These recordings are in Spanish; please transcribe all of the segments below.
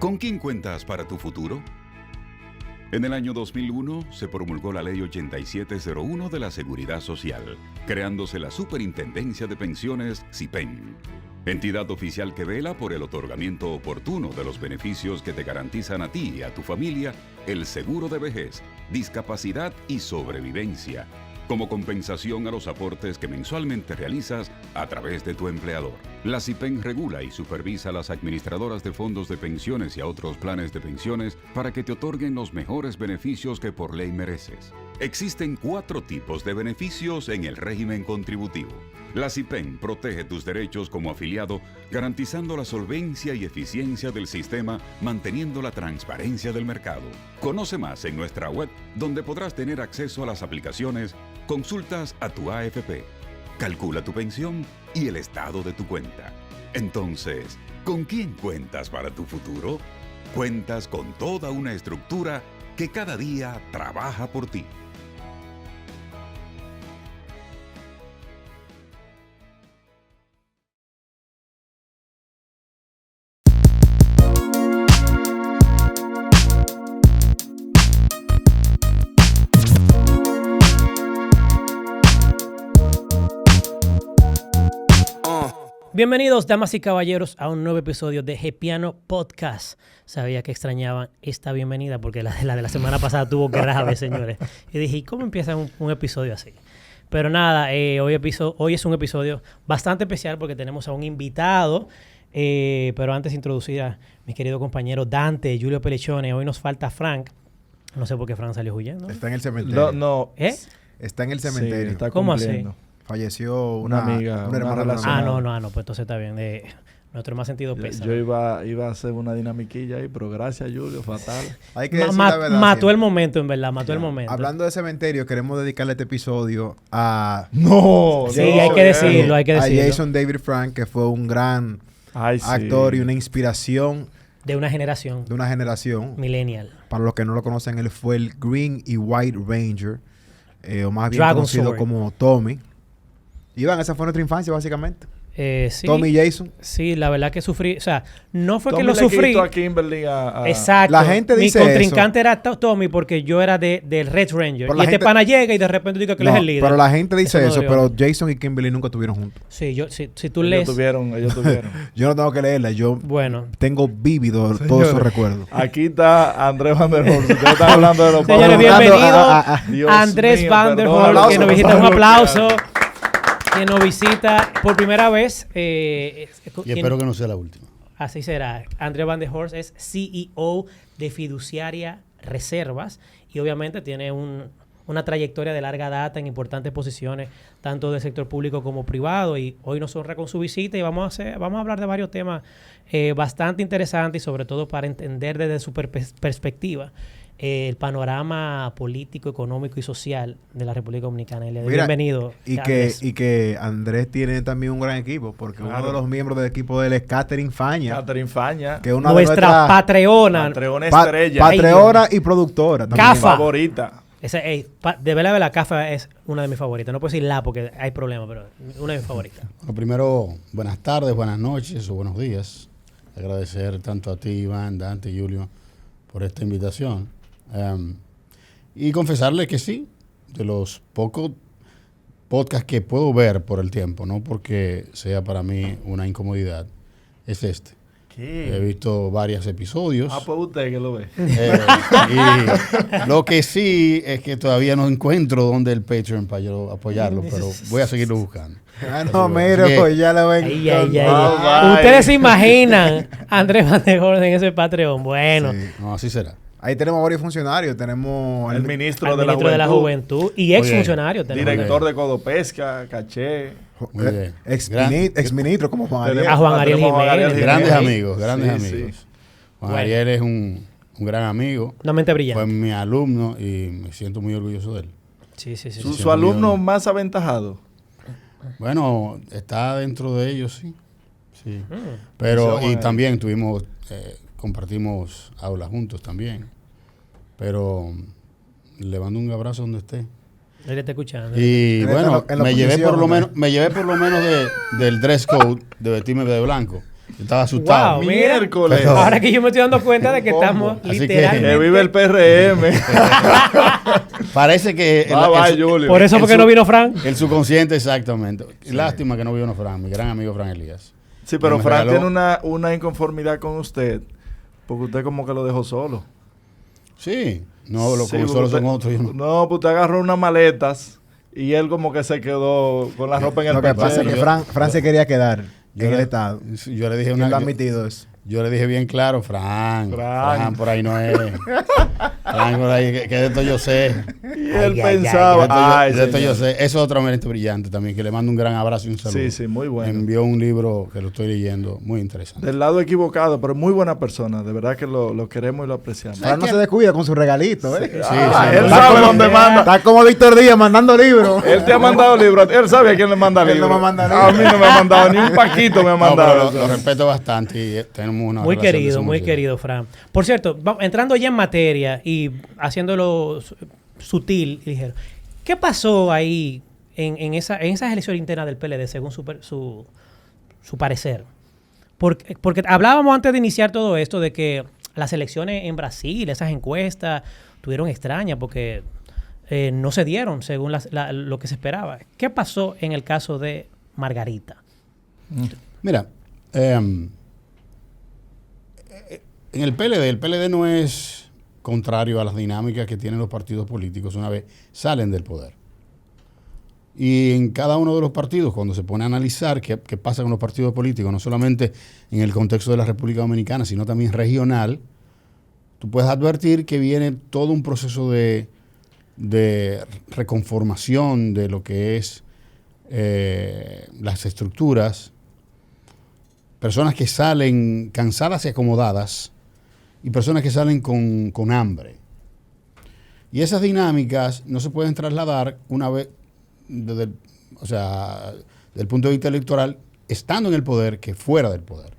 ¿Con quién cuentas para tu futuro? En el año 2001 se promulgó la Ley 8701 de la Seguridad Social, creándose la Superintendencia de Pensiones SIPEN, entidad oficial que vela por el otorgamiento oportuno de los beneficios que te garantizan a ti y a tu familia el seguro de vejez, discapacidad y sobrevivencia, como compensación a los aportes que mensualmente realizas a través de tu empleador. La SIPEN regula y supervisa a las administradoras de fondos de pensiones y a otros planes de pensiones para que te otorguen los mejores beneficios que por ley mereces. Existen 4 tipos de beneficios en el régimen contributivo. La SIPEN protege tus derechos como afiliado, garantizando la solvencia y eficiencia del sistema, manteniendo la transparencia del mercado. Conoce más en nuestra web, donde podrás tener acceso a las aplicaciones, consultas a tu AFP, calcula tu pensión y el estado de tu cuenta. Entonces, ¿con quién cuentas para tu futuro? Cuentas con toda una estructura que cada día trabaja por ti. Bienvenidos, damas y caballeros, a un nuevo episodio de Gepiano Podcast. Sabía que extrañaban esta bienvenida porque la de la semana pasada tuvo grave, señores. Y dije, ¿y cómo empieza un episodio así? Pero nada, hoy es un episodio bastante especial porque tenemos a un invitado. Pero antes de introducir a mi querido compañero Dante, Julio Pelechone, hoy nos falta Frank. No sé por qué Frank salió huyendo. Está en el cementerio. No. Está en el cementerio. Sí, está ¿Cómo cumpliendo. así? Falleció Una amiga, una hermana relación. No, pues entonces está bien. Nuestro más sentido pesa. Yo iba a hacer una dinamiquilla ahí, pero gracias, Julio, fatal. Hay que decir la verdad. Mató el momento, en verdad, mató el momento. Hablando de cementerio, queremos dedicarle este episodio a... ¡No! Sí, hay que decirlo, hay que a decirlo. Jason David Frank, que fue un gran actor y una inspiración De una generación. de una generación. Millennial. Para los que no lo conocen, él fue el Green y White Ranger, o más bien Dragon conocido Sword. como Tommy. Iván, esa fue nuestra infancia, básicamente. Sí. Tommy y Jason. Sí, la verdad que sufrí. O sea, no fue Tommy que lo le sufrí. quitó a Kimberly a... Exacto. La gente dice mi contrincante era Tommy porque yo era del Red Ranger. Pero Y la este gente- pana llega y de repente digo que él es el líder. Pero la gente dice eso, me pero dolió. Jason y Kimberly nunca estuvieron juntos. Sí, si tú ellos lees... tuvieron. Yo no tengo que leerla, yo Bueno. tengo vívido todos esos recuerdos. Aquí está Andrés Van der Horst. Ustedes están hablando de los Señores, padres. bienvenido Dios Andrés mío, Van der perdón. Horst, que nos visita. Un Aplauso, aplauso. Que nos visita por primera vez. Y espero que no sea la última. Así será. Andrés Van der Horst es CEO de Fiduciaria Reservas y obviamente tiene una trayectoria de larga data en importantes posiciones, tanto del sector público como privado. Y hoy nos honra con su visita y vamos a hablar de varios temas bastante interesantes y sobre todo para entender desde su perspectiva el panorama político, económico y social de la República Dominicana. Mira, Bienvenido. Y que Andrés tiene también un gran equipo, porque Claro. uno de los miembros del equipo de él es Catherine Faña, Catherine Faña. que es una de Nuestra nuestras Patreona. Patreona pa- estrella. patreona y productora. también. Cafa. favorita. De verdad, la CAFA es una de mis favoritas. No puedo decir la porque hay problemas, pero una de mis favoritas. Lo primero, buenas tardes, buenas noches o buenos días. Agradecer tanto a ti, Iván, Dante y Julio, por esta invitación. Y confesarle que sí, de los pocos podcasts que puedo ver por el tiempo, no porque sea para mí una incomodidad, es este. ¿Qué? He visto varios episodios. Pues usted que lo ve. Y lo que sí es que todavía no encuentro dónde el Patreon para yo apoyarlo, pero voy a seguirlo buscando. Ah, no, mira, Bien. pues ya lo ven. Ay, ay, ay. bye. Ustedes se imaginan a Andrés Van der Horst en ese Patreon. Bueno, Sí. No, así será. Ahí tenemos varios funcionarios. Tenemos El ministro, al de, ministro de la Juventud y ex bien. funcionario. tenemos. Director de Codopesca, Caché. Muy bien. ex ministro como Juan Ariel. A Juan Ariel Tenemos a Jiménez. Grandes Sí, amigos, grandes sí. amigos. Juan Bueno. Ariel es un gran amigo. Una mente Fue brillante. mi alumno y me siento muy orgulloso de él. Sí. Su alumno más aventajado. Bueno, está dentro de ellos, sí. Sí. Pero, Eso, y también compartimos aulas juntos también. Pero le mando un abrazo donde esté. Él está escuchando. Y En bueno, la me llevé posición, por lo ¿no? menos, del dress code de vestirme de blanco. Yo estaba asustado. Wow, mira. Miércoles. Pero- Ahora que yo me estoy dando cuenta de que ¿Cómo? estamos Así que- literalmente... Que vive el PRM. Parece que Bye, Julio. Por eso porque no vino Fran. el subconsciente, exactamente. Lástima que no vino Fran, mi gran amigo Fran Elías. Sí, pero Me Fran regaló- tiene una inconformidad con usted. Porque usted como que lo dejó solo. Sí, no, los Sí, como solo usted- son otros. Yo no. No, pues usted agarró unas maletas y él como que se quedó con la ropa en el Lo que pasa es que pechero. Fran se quería quedar Yo en el le- estado. Yo le dije Y él una lo ha yo- admitido eso. Yo le dije bien claro, Fran, Fran. por ahí no es. Fran, por ahí, que de esto yo sé. Y él Ay, ay, pensaba, De ay, esto yo señor. sé. Eso es otro mente brillante también, que le mando un gran abrazo y un saludo. Sí, sí, muy Me bueno. envió un libro que lo estoy leyendo, muy interesante. Del lado equivocado, pero muy buena persona. De verdad que lo queremos y lo apreciamos. Fran no se descuida con su regalito, ¿eh? Sí, Ah, sí, él no. sabe dónde manda. Está como Víctor Díaz mandando libros. Él te ha mandado libros. Él sabe a quién le manda Él libros. no me manda A mí no me ha mandado ni un paquito me ha No, pero mandado. lo respeto bastante y tenemos una Muy relación de querido, muy sumisión. querido, Fran. Por cierto, entrando ya en materia y haciéndolo sutil y ligero, ¿qué pasó ahí en esas elecciones internas del PLD según su parecer? Porque hablábamos antes de iniciar todo esto de que las elecciones en Brasil, esas encuestas, tuvieron extrañas porque no se dieron según lo que se esperaba. ¿Qué pasó en el caso de Margarita? Mira, en el PLD no es contrario a las dinámicas que tienen los partidos políticos una vez salen del poder. Y en cada uno de los partidos, cuando se pone a analizar qué pasa con los partidos políticos, no solamente en el contexto de la República Dominicana, sino también regional, tú puedes advertir que viene todo un proceso de reconformación de lo que es las estructuras, personas que salen cansadas y acomodadas y personas que salen con hambre. Y esas dinámicas no se pueden trasladar una vez, desde el punto de vista electoral, estando en el poder que fuera del poder.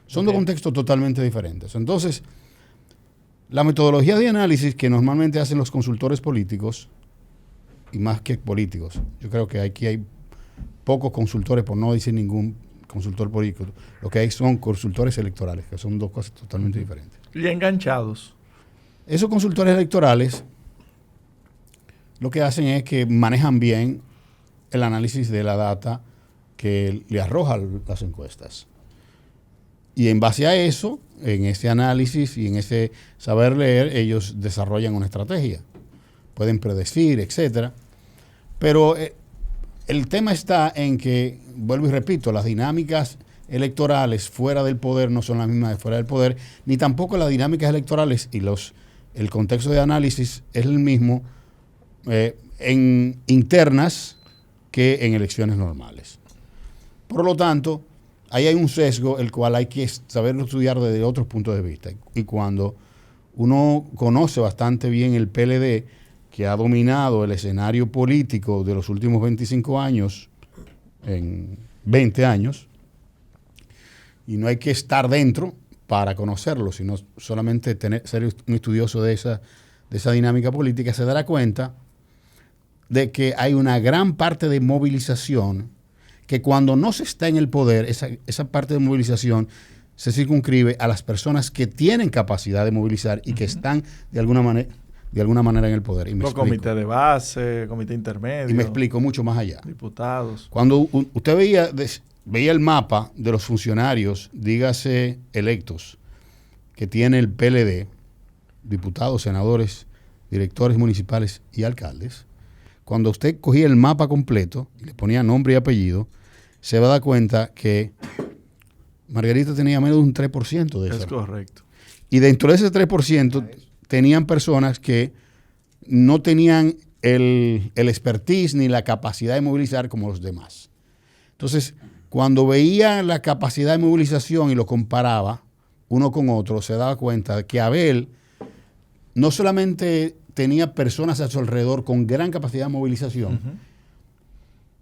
Son dos contextos totalmente diferentes. Entonces, la metodología de análisis que normalmente hacen los consultores políticos, y más que políticos, yo creo que aquí hay pocos consultores, por no decir ningún consultor político, lo que hay son consultores electorales, que son dos cosas totalmente diferentes. Y enganchados. Esos consultores electorales lo que hacen es que manejan bien el análisis de la data que le arrojan las encuestas. Y en base a eso, en ese análisis y en ese saber leer, ellos desarrollan una estrategia. Pueden predecir, etcétera. Pero el tema está en que, vuelvo y repito, las dinámicas electorales fuera del poder no son las mismas de fuera del poder, ni tampoco las dinámicas electorales y el contexto de análisis es el mismo en internas que en elecciones normales. Por lo tanto, ahí hay un sesgo el cual hay que saberlo estudiar desde otros puntos de vista. Y cuando uno conoce bastante bien el PLD, que ha dominado el escenario político de los últimos 25 años, en 20 años, y no hay que estar dentro para conocerlo, sino solamente ser un estudioso de esa dinámica política, se dará cuenta de que hay una gran parte de movilización que cuando no se está en el poder, esa parte de movilización se circunscribe a las personas que tienen capacidad de movilizar y que están de alguna manera en el poder. Y me Los explico. comités de base, comité intermedio. Y me explico mucho más allá. Diputados. Cuando usted veía el mapa de los funcionarios, dígase electos, que tiene el PLD, diputados, senadores, directores municipales y alcaldes, cuando usted cogía el mapa completo y le ponía nombre y apellido, se va a dar cuenta que Margarita tenía menos de un 3% de eso. Es correcto. Y dentro de ese 3% tenían personas que no tenían el expertise ni la capacidad de movilizar como los demás. Entonces, cuando veía la capacidad de movilización y lo comparaba uno con otro, se daba cuenta de que Abel no solamente tenía personas a su alrededor con gran capacidad de movilización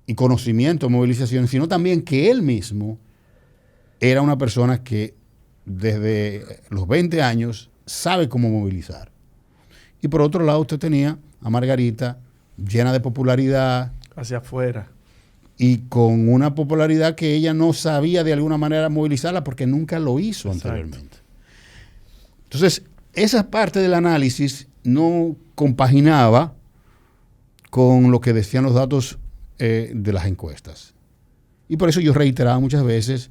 y conocimiento de movilización, sino también que él mismo era una persona que desde los 20 años sabe cómo movilizar. Y por otro lado usted tenía a Margarita llena de popularidad, Hacia afuera. y con una popularidad que ella no sabía de alguna manera movilizarla porque nunca lo hizo Exacto. anteriormente. Entonces, esa parte del análisis no compaginaba con lo que decían los datos de las encuestas. Y por eso yo reiteraba muchas veces,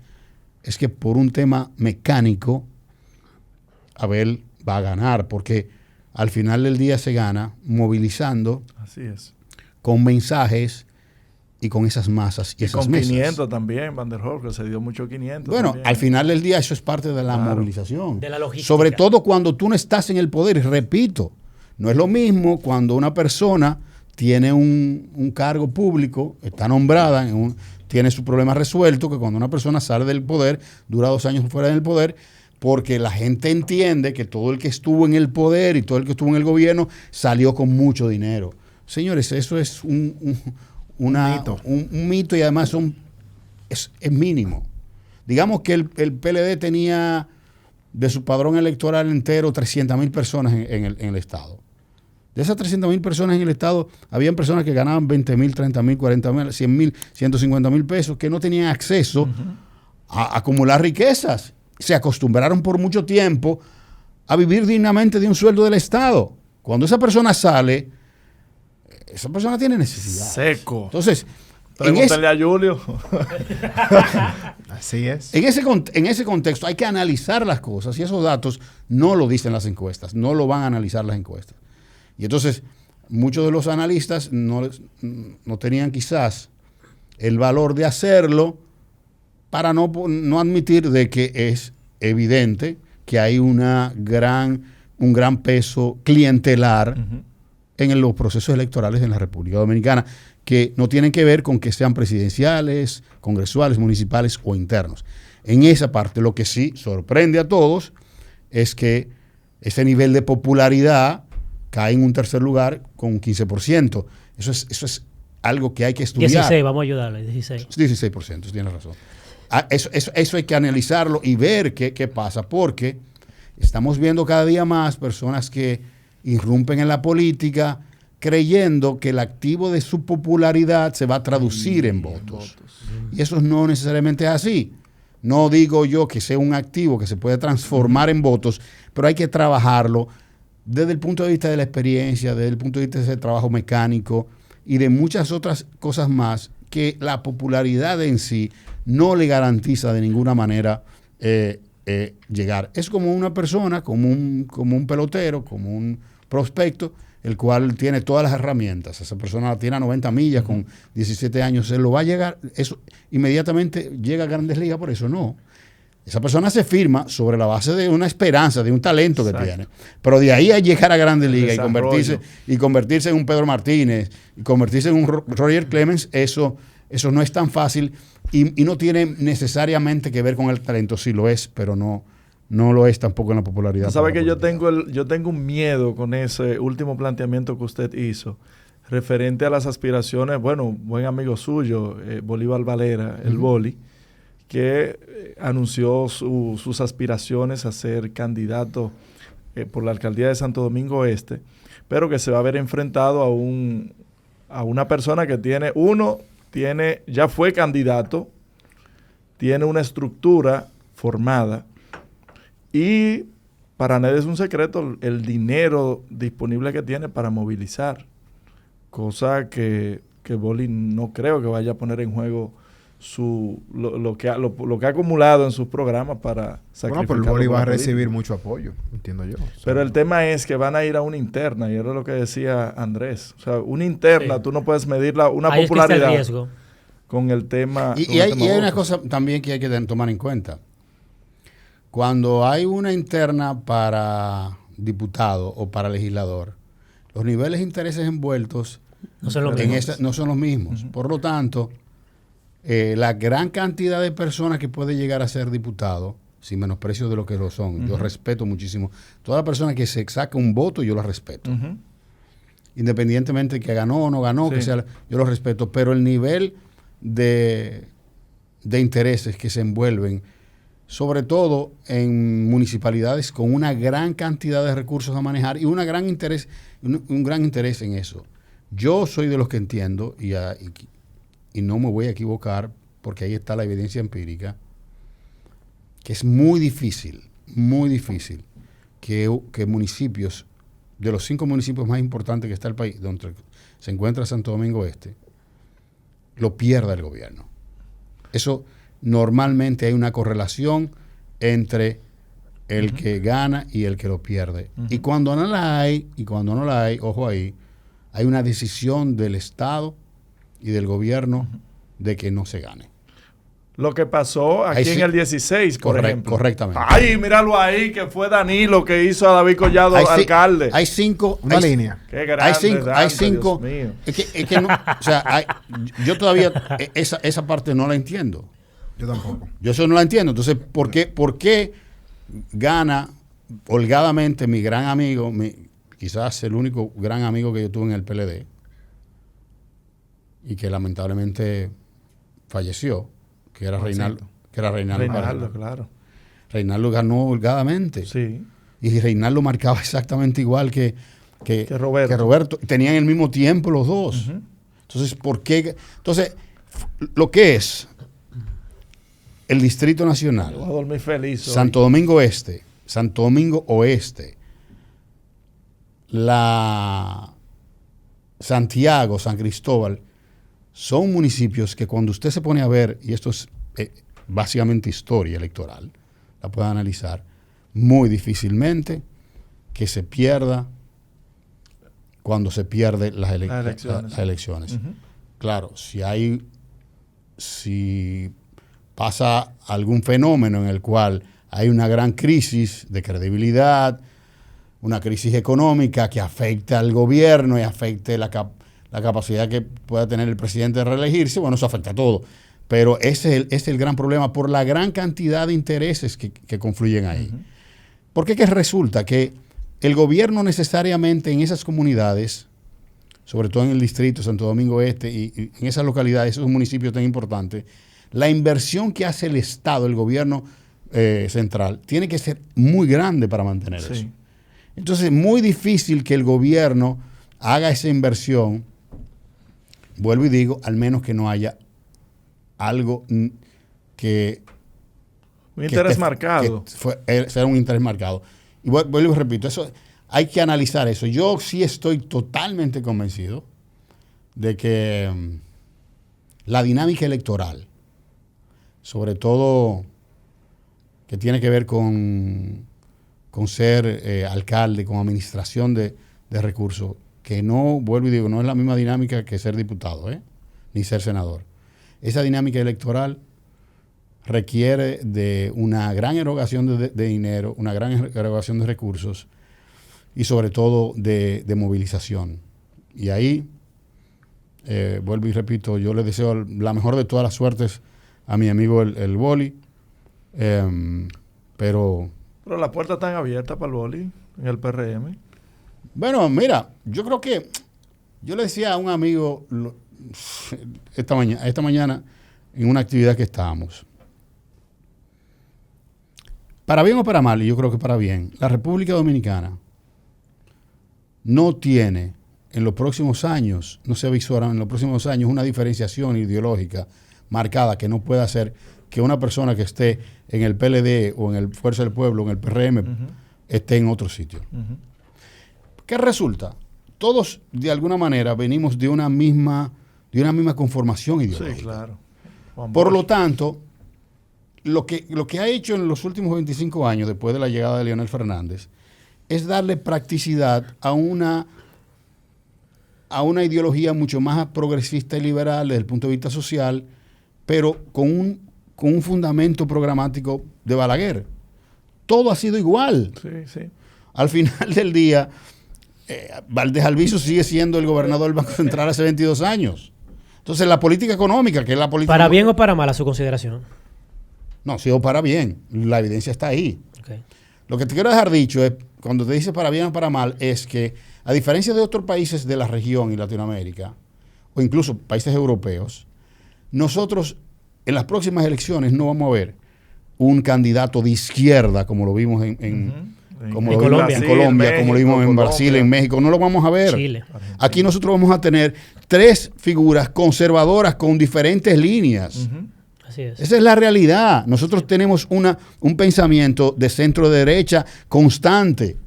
es que por un tema mecánico, Abel va a ganar, porque al final del día se gana movilizando Así es. con mensajes y con esas masas y Y esas con mesas. 500 también, Van der Hoek, que se dio mucho 500. Bueno, también. al final del día eso es parte de la Claro. movilización. De la logística. Sobre todo cuando tú no estás en el poder. Y repito, no es lo mismo cuando una persona tiene un cargo público, está nombrada, tiene su problema resuelto, que cuando una persona sale del poder, dura 2 años fuera del poder, porque la gente entiende que todo el que estuvo en el poder y todo el que estuvo en el gobierno salió con mucho dinero. Señores, eso es un mito y además es mínimo. Digamos que el PLD tenía de su padrón electoral entero 300,000 personas en el Estado. De esas 300,000 personas en el Estado, habían personas que ganaban 20,000, 30,000, 40,000, 100,000, 150,000 pesos, que no tenían acceso a acumular riquezas. Se acostumbraron por mucho tiempo a vivir dignamente de un sueldo del Estado. Cuando esa persona sale, esa persona tiene necesidad. Seco. Entonces, Pregúntale a Julio. Así es. en ese contexto hay que analizar las cosas y esos datos no lo dicen las encuestas, no lo van a analizar las encuestas. Y entonces, muchos de los analistas no tenían quizás el valor de hacerlo para no admitir de que es evidente que hay un gran peso clientelar en los procesos electorales en la República Dominicana, que no tienen que ver con que sean presidenciales, congresuales, municipales o internos. En esa parte, lo que sí sorprende a todos es que ese nivel de popularidad cae en un tercer lugar con un 15%. Eso es algo que hay que estudiar. 16, vamos a ayudarle, 16. 16%, tienes razón. Eso hay que analizarlo y ver qué pasa, porque estamos viendo cada día más personas que irrumpen en la política creyendo que el activo de su popularidad se va a traducir en votos. Y eso no necesariamente es así. No digo yo que sea un activo que se puede transformar en votos, pero hay que trabajarlo desde el punto de vista de la experiencia, desde el punto de vista de ese trabajo mecánico y de muchas otras cosas más que la popularidad en sí no le garantiza de ninguna manera llegar. Es como una persona, como un pelotero, como un prospecto, el cual tiene todas las herramientas. Esa persona tiene a 90 millas con 17 años, él lo va a llegar, eso inmediatamente llega a Grandes Ligas, por eso no. Esa persona se firma sobre la base de una esperanza, de un talento que tiene. Pero de ahí a llegar a Grandes Ligas y convertirse en un Pedro Martínez, y convertirse en un Roger Clemens, eso no es tan fácil y no tiene necesariamente que ver con el talento. Sí lo es, pero no lo es tampoco en la popularidad. ¿Sabe que yo tengo un miedo con ese último planteamiento que usted hizo referente a las aspiraciones? Bueno, buen amigo suyo, Bolívar Valera, el Boli, que anunció sus aspiraciones a ser candidato por la alcaldía de Santo Domingo Este, pero que se va a ver enfrentado a una persona que ya fue candidato, tiene una estructura formada y para nadie es un secreto el dinero disponible que tiene para movilizar, cosa que Boli no creo que vaya a poner en juego lo que ha acumulado en sus programas para sacrificar. Bueno, pero el Boli va a recibir mucho apoyo, entiendo yo. Pero el tema es que van a ir a una interna, y era lo que decía Andrés. O sea, una interna, tú no puedes medir una Ahí popularidad es que está el riesgo. con el tema. Y hay una cosa también que hay que tomar en cuenta. Cuando hay una interna para diputado o para legislador, los niveles de intereses envueltos No son los mismos. no son los mismos. Por lo tanto, la gran cantidad de personas que puede llegar a ser diputado, sin menosprecio de lo que lo son, yo respeto muchísimo. Toda persona que se saca un voto, yo la respeto. Independientemente de que ganó o no ganó, que sea, yo lo respeto. Pero el nivel de intereses que se envuelven, sobre todo en municipalidades con una gran cantidad de recursos a manejar y un gran interés en eso. Yo soy de los que entiendo, y y no me voy a equivocar, porque ahí está la evidencia empírica, que es muy difícil que municipios, de los 5 municipios más importantes que está el país, donde se encuentra Santo Domingo Este, lo pierda el gobierno. Eso normalmente hay una correlación entre el que gana y el que lo pierde. Y cuando no la hay, ojo ahí, hay una decisión del Estado y del gobierno de que no se gane. Lo que pasó aquí en el 16, por ejemplo. Correctamente. Ay, míralo ahí, que fue Danilo que hizo a David Collado alcalde. Hay 5... Una línea. Qué grande, hay 5... Dios mío. Es que no, o sea, yo todavía esa parte no la entiendo. Yo tampoco. Yo eso no la entiendo. Entonces, ¿por qué gana holgadamente mi gran amigo, quizás el único gran amigo que yo tuve en el PLD, y que lamentablemente falleció, que era Reinaldo? Reinaldo, claro. Reinaldo ganó holgadamente. Sí. Y Reinaldo marcaba exactamente igual que Roberto. Tenían el mismo tiempo los dos. Entonces, ¿por qué? Entonces, lo que es el Distrito Nacional, Yo voy a dormir feliz hoy. Santo Domingo Este, Santo Domingo Oeste, Santiago, San Cristóbal, son municipios que cuando usted se pone a ver, y esto es básicamente historia electoral, la puede analizar, muy difícilmente que se pierda cuando se pierden las elecciones. Claro, si pasa algún fenómeno en el cual hay una gran crisis de credibilidad, una crisis económica que afecta al gobierno y afecte la capacidad que pueda tener el presidente de reelegirse, bueno, eso afecta a todo. Pero ese es el gran problema por la gran cantidad de intereses que confluyen ahí. Porque que resulta que el gobierno necesariamente en esas comunidades, sobre todo en el distrito Santo Domingo Este y en esas localidades, esos municipios tan importantes, la inversión que hace el Estado, el gobierno central, tiene que ser muy grande para mantener eso. Entonces es muy difícil que el gobierno haga esa inversión, vuelvo y digo, al menos que no haya algo que... Un interés marcado. Sea un interés marcado. Y vuelvo y repito, eso hay que analizar eso. Yo sí estoy totalmente convencido de que la dinámica electoral, sobre todo que tiene que ver con ser alcalde, con administración de recursos, que no, vuelvo y digo, no es la misma dinámica que ser diputado, ni ser senador. Esa dinámica electoral requiere de una gran erogación de dinero, una gran erogación de recursos y sobre todo de movilización. Y ahí, vuelvo y repito, yo le deseo la mejor de todas las suertes a mi amigo el Boli, pero las puertas están abiertas para el Boli en el PRM. Bueno, mira, yo creo que yo le decía a un amigo esta mañana en una actividad que estábamos. Para bien o para mal, y yo creo que para bien, la República Dominicana no tiene en los próximos años, no se avisora en los próximos años una diferenciación ideológica marcada que no pueda hacer que una persona que esté en el PLD o en el Fuerza del Pueblo, en el PRM, esté en otro sitio. ¿Qué resulta? Todos, de alguna manera, venimos de una misma conformación ideológica. Sí, claro. Por lo tanto, lo que ha hecho en los últimos 25 años, después de la llegada de Leonel Fernández, es darle practicidad a una ideología mucho más progresista y liberal desde el punto de vista social, pero con un fundamento programático de Balaguer. Todo ha sido igual. Sí. Al final del día, Valdés Albizu sigue siendo el gobernador del Banco Central hace 22 años. Entonces, la política económica, que es la política... ¿Para bien o para mal a su consideración? No, sí o para bien. La evidencia está ahí. Okay. Lo que te quiero dejar dicho es, cuando te dice para bien o para mal, es que, a diferencia de otros países de la región y Latinoamérica, o incluso países europeos, nosotros en las próximas elecciones no vamos a ver un candidato de izquierda, como lo vimos en como En lo vimos Colombia. en Colombia, México, como lo vimos en Brasil, Colombia. en México, no lo vamos a ver. Chile. Aquí nosotros vamos a tener 3 figuras conservadoras con diferentes líneas. Ujú. Así es. Esa es la realidad. Nosotros tenemos un pensamiento de centro derecha constante.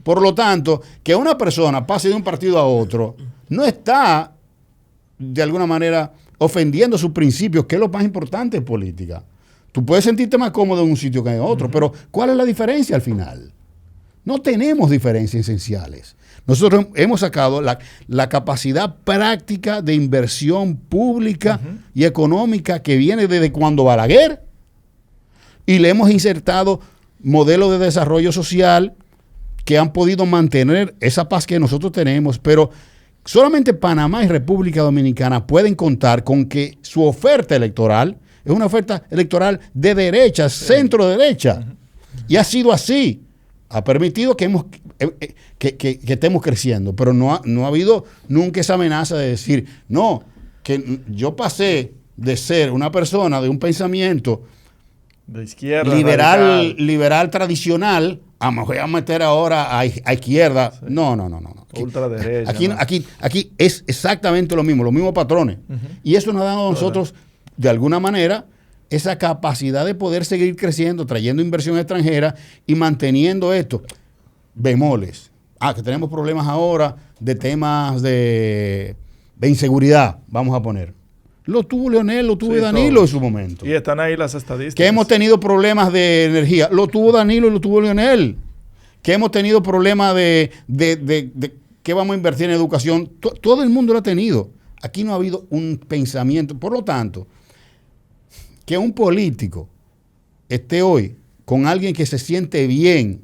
Por lo tanto, que una persona pase de un partido a otro no está, de alguna manera, ofendiendo sus principios, que es lo más importante en política. Tú puedes sentirte más cómodo en un sitio que en otro, pero ¿cuál es la diferencia al final? No tenemos diferencias esenciales. Nosotros hemos sacado la capacidad práctica de inversión pública y económica que viene desde cuando Balaguer, y le hemos insertado modelos de desarrollo social que han podido mantener esa paz que nosotros tenemos, pero solamente Panamá y República Dominicana pueden contar con que su oferta electoral es una oferta electoral de derecha, centro derecha, y ha sido así. Ha permitido que estemos creciendo, pero no ha habido nunca esa amenaza de decir, no, que yo pasé de ser una persona de un pensamiento De izquierda. liberal, radical, liberal tradicional, me voy a meter ahora a izquierda. Sí. No. ultraderecha. ¿no? Aquí es exactamente lo mismo, los mismos patrones. Y eso nos ha dado a nosotros, de alguna manera, esa capacidad de poder seguir creciendo, trayendo inversión extranjera y manteniendo esto. Bemoles. Que tenemos problemas ahora de temas de inseguridad, vamos a poner. Lo tuvo Leonel, lo tuvo Sí, Danilo todo. en su momento. Y están ahí las estadísticas. Que hemos tenido problemas de energía, lo tuvo Danilo y lo tuvo Leonel. Que hemos tenido problemas de qué vamos a invertir en educación. Todo el mundo lo ha tenido. Aquí no ha habido un pensamiento. Por lo tanto, que un político esté hoy con alguien que se siente bien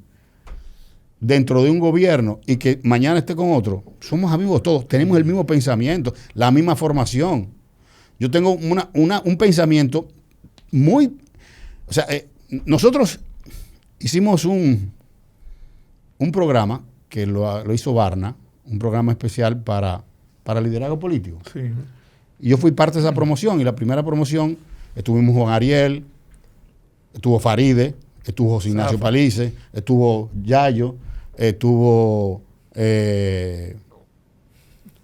dentro de un gobierno y que mañana esté con otro, somos amigos todos, tenemos el mismo pensamiento, la misma formación. Yo tengo un pensamiento muy... O sea, nosotros hicimos un programa que lo hizo Barna, un programa especial para liderazgo político. Sí. Y yo fui parte de esa promoción, y la primera promoción estuvimos Juan Ariel, estuvo Faride, estuvo José Ignacio Zafa. Palice, estuvo Yayo, estuvo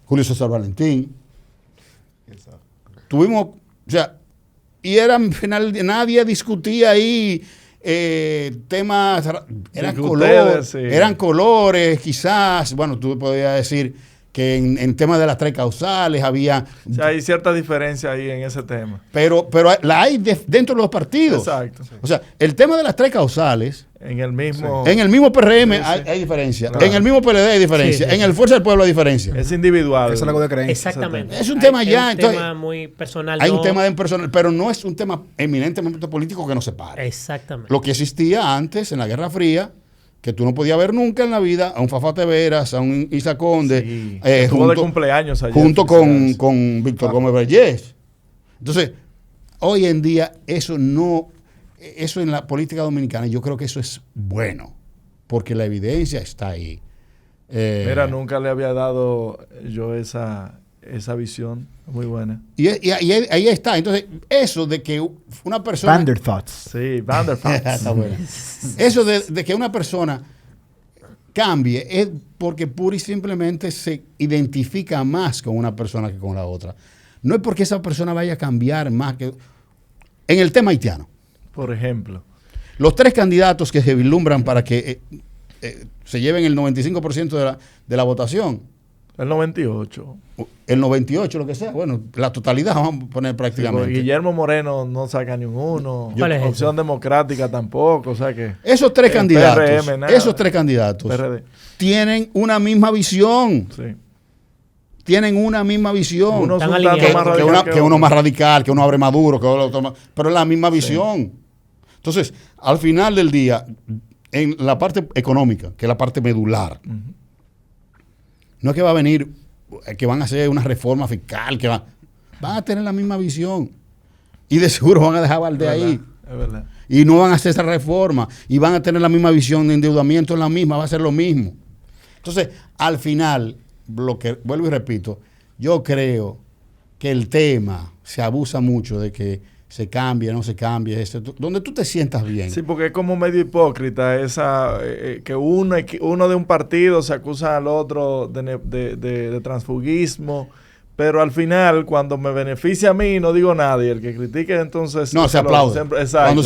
Julio César Valentín. Tuvimos, o sea, y eran final, nadie discutía ahí temas, eran que colores, ustedes, sí. eran colores, quizás, bueno, tú podías decir que en temas de las 3 causales había, O sea, hay cierta diferencia ahí en ese tema. pero la hay dentro de los partidos. Exacto. O sea, el tema de las 3 causales, En el mismo... en el mismo PRM Sí, sí. hay diferencia, Claro. en el mismo PLD hay diferencia, Sí, sí, en el Fuerza del Pueblo hay diferencia. Es individual. Eso es algo de creencia. Exactamente. Es un tema ya, un entonces, tema muy personal. Hay no- un tema de personal, pero no es un tema eminentemente político que nos separe. Exactamente. Lo que existía antes en la Guerra Fría, que tú no podías ver nunca en la vida a un Fafá Teveras, a un Isa Conde, Sí. Estuvo de cumpleaños ayer. junto felicidades. con Víctor Gómez Vergés. Entonces, hoy en día eso en la política dominicana, yo creo que eso es bueno, porque la evidencia está ahí. Mira, nunca le había dado yo esa visión. Muy buena. Y ahí está. Entonces, eso de que una persona... Vander Thoughts. Sí, Vanderpump. Está bueno. Eso de que una persona cambie es porque pura y simplemente se identifica más con una persona que con la otra. No es porque esa persona vaya a cambiar más que... En el tema haitiano, Por ejemplo. los 3 candidatos que se vislumbran para que se lleven el 95% de la votación, El 98. el 98, lo que sea, bueno, la totalidad vamos a poner Sí, prácticamente. porque Guillermo Moreno no saca ni un uno. ¿Cuál es Opción Democrática tampoco. O sea que... Esos 3 El candidatos, PRM, nada. esos 3 candidatos PRD. tienen una misma visión. Sí. Tienen una misma visión. Uno es Están un alineados. tanto más que radical uno otro. más radical, que uno abre más duro, que otro más, pero es la misma visión. Entonces, al final del día, en la parte económica, que es la parte medular, no es que va a venir, que van a hacer una reforma fiscal, van a tener la misma visión. Y de seguro van a dejar Valdés ahí. Es verdad. Y no van a hacer esa reforma. Y van a tener la misma visión de endeudamiento, en la misma, va a ser lo mismo. Entonces, al final, lo que vuelvo y repito, yo creo que el tema se abusa mucho de que se cambie, no se cambie, donde tú te sientas bien. Sí, porque es como medio hipócrita esa que uno de un partido se acusa al otro de transfugismo, pero al final, cuando me beneficia a mí, no digo nada. Y el que critique, entonces... No, se aplaude. Exacto.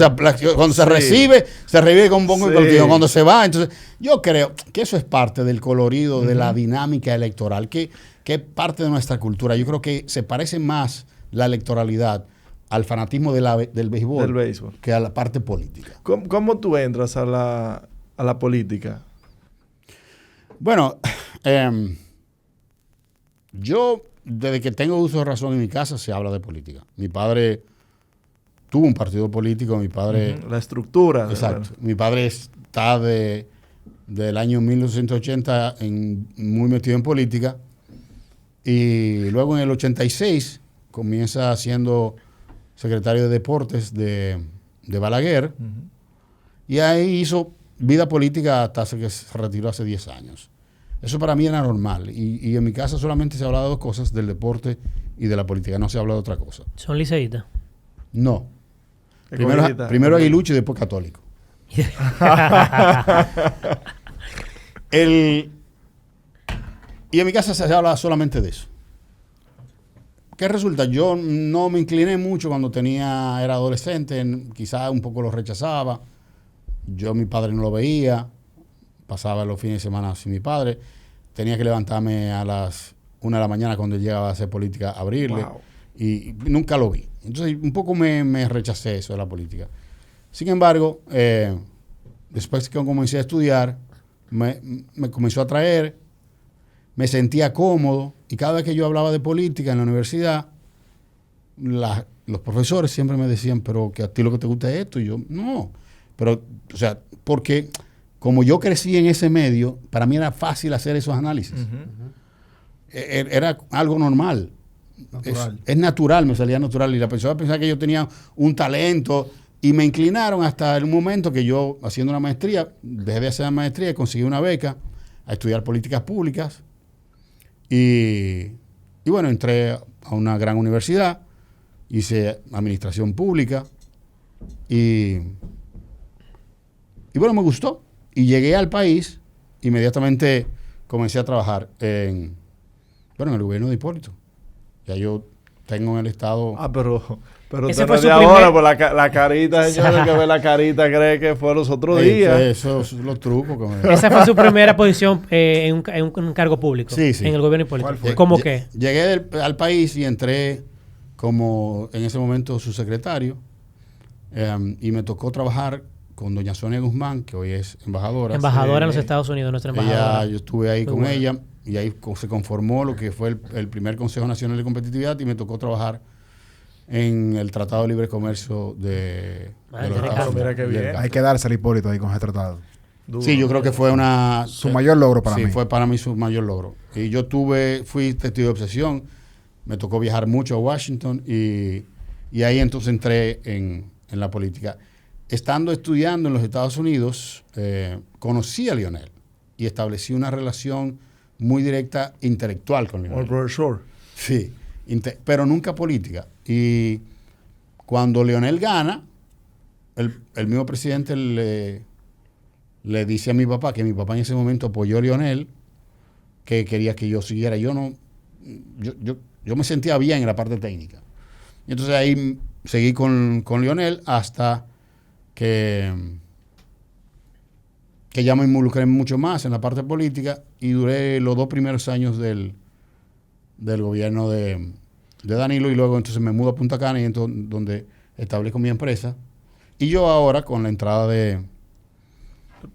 Cuando se recibe con bombo y platillo. Cuando se va, entonces... Yo creo que eso es parte del colorido, de la dinámica electoral, que es parte de nuestra cultura. Yo creo que se parece más la electoralidad al fanatismo del béisbol que a la parte política. ¿Cómo tú entras a la política? Bueno, yo, desde que tengo uso de razón en mi casa, se habla de política. Mi padre tuvo un partido político, mi padre... La estructura. Exacto. Mi padre está del año 1980 muy metido en política, y luego en el 86 comienza siendo secretario de Deportes de Balaguer, y ahí hizo vida política hasta que se retiró hace 10 años. Eso para mí era normal, y en mi casa solamente se hablaba de dos cosas, del deporte y de la política, no se habla de otra cosa. ¿Son liceístas? No. Primero aguilucho y después católico. Y en mi casa se habla solamente de eso. ¿Qué resulta? Yo no me incliné mucho cuando era adolescente, quizás un poco lo rechazaba. Yo a mi padre no lo veía, pasaba los fines de semana sin mi padre. Tenía que levantarme a las 1 de la mañana cuando él llegaba a hacer política, a abrirle. Wow. Y nunca lo vi. Entonces un poco me rechacé eso de la política. Sin embargo, después que comencé a estudiar, me comenzó a atraer, me sentía cómodo, y cada vez que yo hablaba de política en la universidad, los profesores siempre me decían, pero que a ti lo que te gusta es esto, y yo, no. Pero, o sea, porque como yo crecí en ese medio, para mí era fácil hacer esos análisis. Era algo normal. Es natural, me salía natural, y la persona pensaba que yo tenía un talento, y me inclinaron hasta el momento que yo, haciendo una maestría, dejé de hacer la maestría y conseguí una beca a estudiar políticas públicas. Y bueno, entré a una gran universidad, hice administración pública, y bueno, me gustó. Y llegué al país, inmediatamente comencé a trabajar en el gobierno de Hipólito. Ya yo tengo en el estado... Pero ese fue su ahora, por la carita, señores, que ve la carita, cree que fue los otros días. Esos son los trucos. Esa fue su primera posición en un cargo público. Sí. En el gobierno político. ¿Cómo qué? Llegué al país y entré como, en ese momento, su secretario. Y me tocó trabajar con doña Sonia Guzmán, que hoy es embajadora. Embajadora en los Estados Unidos, nuestra embajadora. Yo estuve ahí con ella, y ahí se conformó lo que fue el primer Consejo Nacional de Competitividad, y me tocó trabajar en el Tratado de Libre Comercio de los Estados Unidos. Mira qué bien. Hay que darse al Hipólito ahí con ese tratado. Duro. Sí, yo creo que fue su mayor logro para mí. Sí, fue para mí su mayor logro. Y yo fui testigo de obsesión, me tocó viajar mucho a Washington, y ahí entonces entré en la política. Estando estudiando en los Estados Unidos, conocí a Lionel y establecí una relación muy directa intelectual con Lionel. Profesor. Sí, pero nunca política. Y cuando Lionel gana, el mismo presidente le dice a mi papá, que mi papá en ese momento apoyó a Lionel, que quería que yo siguiera. Yo me sentía bien en la parte técnica. Y entonces ahí seguí con Lionel hasta que ya me involucré mucho más en la parte política, y duré los 2 primeros años del gobierno de Danilo, y luego entonces me mudo a Punta Cana, y entonces donde establezco mi empresa. Y yo ahora, con la entrada del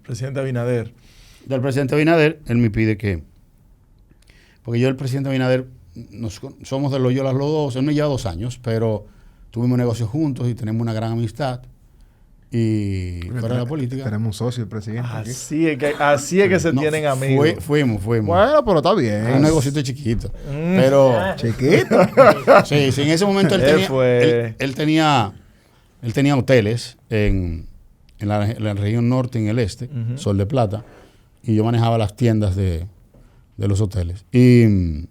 presidente Abinader, él me pide que, porque yo el presidente Abinader somos de Loyola los dos, él me lleva 2 años, pero tuvimos negocios juntos y tenemos una gran amistad. Y fuera de la política. Tenemos un socio, el presidente. Así es que se tienen amigos. Fuimos. Bueno, pero está bien. Un negocito chiquito. Pero. ¿Chiquito? Sí, en ese momento él tenía hoteles en la región norte y en el este, Sol de Plata, y yo manejaba las tiendas de los hoteles. Y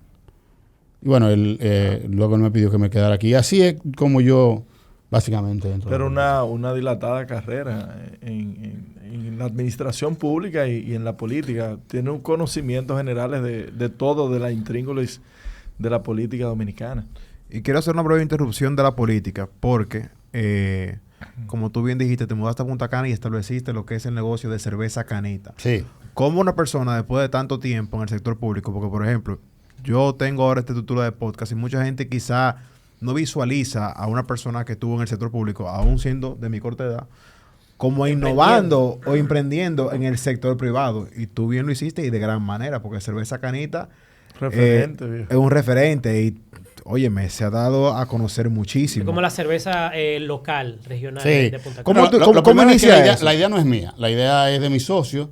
bueno, luego él me pidió que me quedara aquí. Así es como yo básicamente. Pero una dilatada carrera en la administración pública y en la política. Tiene un conocimiento general de todo, de la intríngulis de la política dominicana. Y quiero hacer una breve interrupción de la política porque, como tú bien dijiste, te mudaste a Punta Cana y estableciste lo que es el negocio de cerveza Canita. Sí. ¿Cómo una persona después de tanto tiempo en el sector público? Porque, por ejemplo, yo tengo ahora esta estructura de podcast y mucha gente quizá no visualiza a una persona que estuvo en el sector público, aún siendo de mi corta edad, como innovando o emprendiendo en el sector privado. Y tú bien lo hiciste y de gran manera, porque Cerveza Canita Referente, viejo. es un referente y, óyeme, se ha dado a conocer muchísimo. Es como la cerveza local, regional Sí. de Punta Cana. ¿Cómo tú- Lo cómo primero es que inicia eso? la idea no es mía. La idea es de mi socio,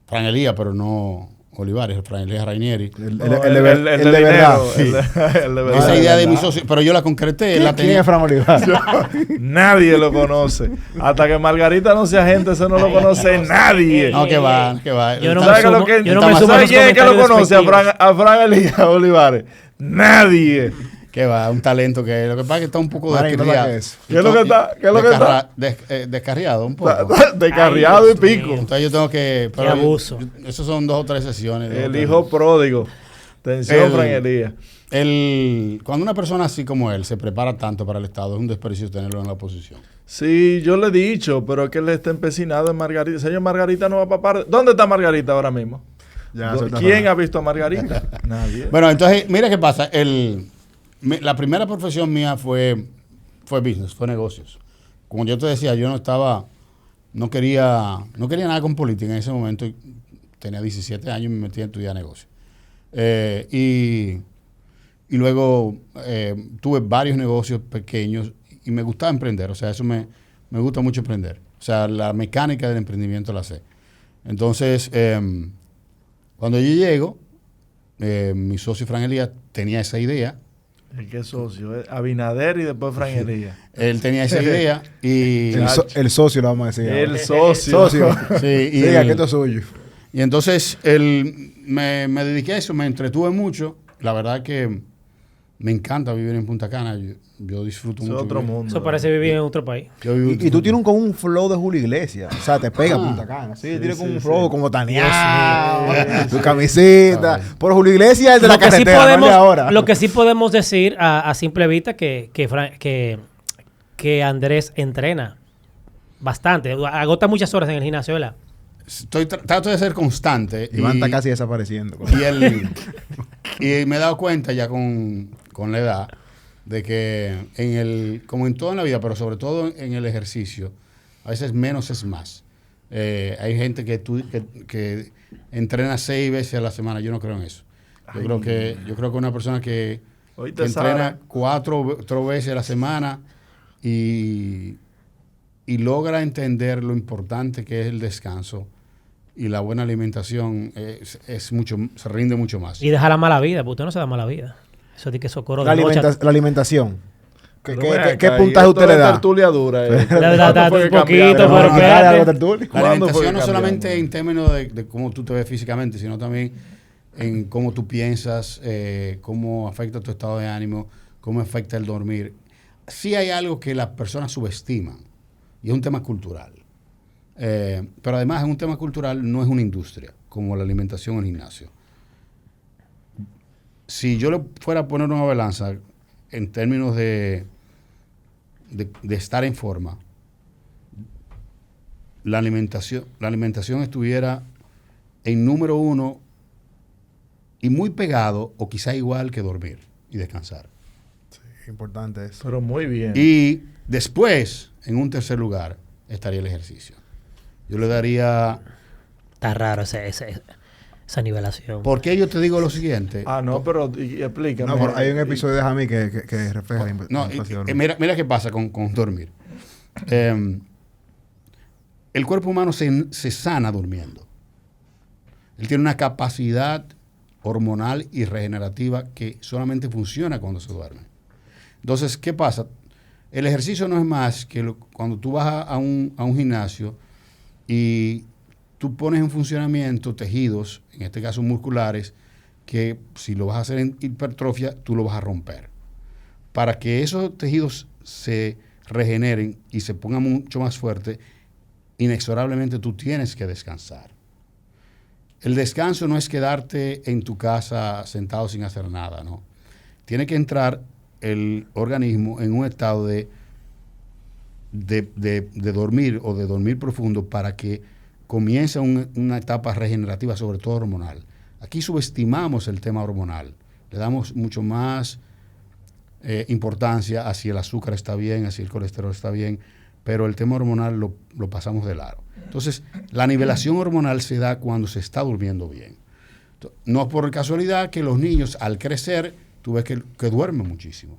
Fran Elías, pero no Olivares, Fran Elías Rainieri. El No, de verdad. el de verdad. Esa idea de mi socio, pero yo la concreté. La ¿Quién tenía. es Fran Olivar? Nadie lo conoce. Hasta que Margarita no sea gente, eso no lo conoce nadie. No, que va, que va. Yo no Está- me sumo- yo no me está sumo a ¿Sabe los quién es que lo comentarios conoce? despectivos. A Fran Elías Olivares. Nadie. Que va, un talento que lo que pasa es que está un poco Marín, ¿verdad descarriado. que es? ¿Qué es lo que está? ¿Qué es lo que está? Descarriado un poco. Descarriado Ay, y Dios pico. mío. Entonces yo tengo que... Qué abuso. Esos son 2 o 3 sesiones. El hijo pródigo. Atención, Fran Elías. Cuando una persona así como él se prepara tanto para el Estado, es un desperdicio tenerlo en la oposición. Sí, yo le he dicho, pero es que él está empecinado en Margarita. Señor, Margarita no va para parte. ¿Dónde está Margarita ahora mismo? Ya, suelta ¿Quién Fran. ha visto a Margarita? Nadie. Bueno, entonces, mira qué pasa. La primera profesión mía fue business, fue negocios. Como yo te decía, yo no quería nada con política en ese momento. Tenía 17 años y me metí a estudiar negocios. Y luego tuve varios negocios pequeños y me gustaba emprender. O sea, eso me gusta mucho emprender. O sea, la mecánica del emprendimiento la sé. Entonces, cuando yo llego, mi socio Fran Elías tenía esa idea. ¿El qué socio? Abinader y después Fran Elías. Él tenía esa idea y... El socio, lo vamos a decir. El ahora. socio. Socio. Sí, y, Diga que esto es suyo. y entonces me dediqué a eso, me entretuve mucho. La verdad que me encanta vivir en Punta Cana. Yo disfruto Es mucho. otro vivir. mundo. Eso parece vivir en otro país. Yo vivo- Y tú tienes como un flow de Julio Iglesias. O sea, te pega Punta Cana. Sí, tienes como un flow como taneado, tu camiseta. Por Julio Iglesias, el de la carretera, no el de ahora. Lo que sí podemos decir a simple vista que Andrés entrena bastante. Agota muchas horas en el gimnasio, ¿verdad? Trato de ser constante. Iván y- está casi desapareciendo. Y me he dado cuenta ya con la edad de que como en todo en la vida, pero sobre todo en el ejercicio, a veces menos es más. Hay gente que entrena 6 veces a la semana. Yo no creo en eso. Yo creo que una persona que Oíste, entrena Sara. 4 veces a la semana y logra entender lo importante que es el descanso y la buena alimentación, se rinde mucho más. Y deja la mala vida, porque usted no se da mala vida. Eso de que socorro La de noche. alimentación. ¿Qué Pero ven acá, qué y puntaje esto usted le de da? tertulia dura. Da ¿Cuándo fue un que poquito, cambiaron? pero espérate. La ¿Cuándo fue que alimentación no cambiaron? solamente en términos de cómo tú te ves físicamente, sino también en cómo tú piensas, cómo afecta tu estado de ánimo, cómo afecta el dormir. Sí hay algo que las personas subestiman y es un tema cultural. Pero además es un tema cultural, no es una industria, como la alimentación en el gimnasio. Si yo le fuera a poner una balanza en términos de estar en forma, la alimentación estuviera en número 1 y muy pegado, o quizá igual que dormir y descansar. Importante eso. Pero muy bien. Y después, en un tercer lugar, estaría el ejercicio. Yo le daría... Está raro esa nivelación. ¿Por qué yo te digo lo siguiente? No, pero explícame. No, pero hay un episodio de Jamie que refleja la No, importancia. mira qué pasa con dormir. El cuerpo humano se sana durmiendo. Él tiene una capacidad hormonal y regenerativa que solamente funciona cuando se duerme. Entonces, ¿qué pasa? El ejercicio no es más que cuando tú vas a un gimnasio y tú pones en funcionamiento tejidos, en este caso musculares, que si lo vas a hacer en hipertrofia, tú lo vas a romper. Para que esos tejidos se regeneren y se pongan mucho más fuertes, inexorablemente tú tienes que descansar. El descanso no es quedarte en tu casa sentado sin hacer nada, ¿no? Tiene que entrar el organismo en un estado de dormir o de dormir profundo para que comience una etapa regenerativa, sobre todo hormonal. Aquí subestimamos el tema hormonal, le damos mucho más importancia a si el azúcar está bien, a si el colesterol está bien, pero el tema hormonal lo pasamos de largo. Entonces, la nivelación hormonal se da cuando se está durmiendo bien. No es por casualidad que los niños al crecer, tú ves que duermen muchísimo.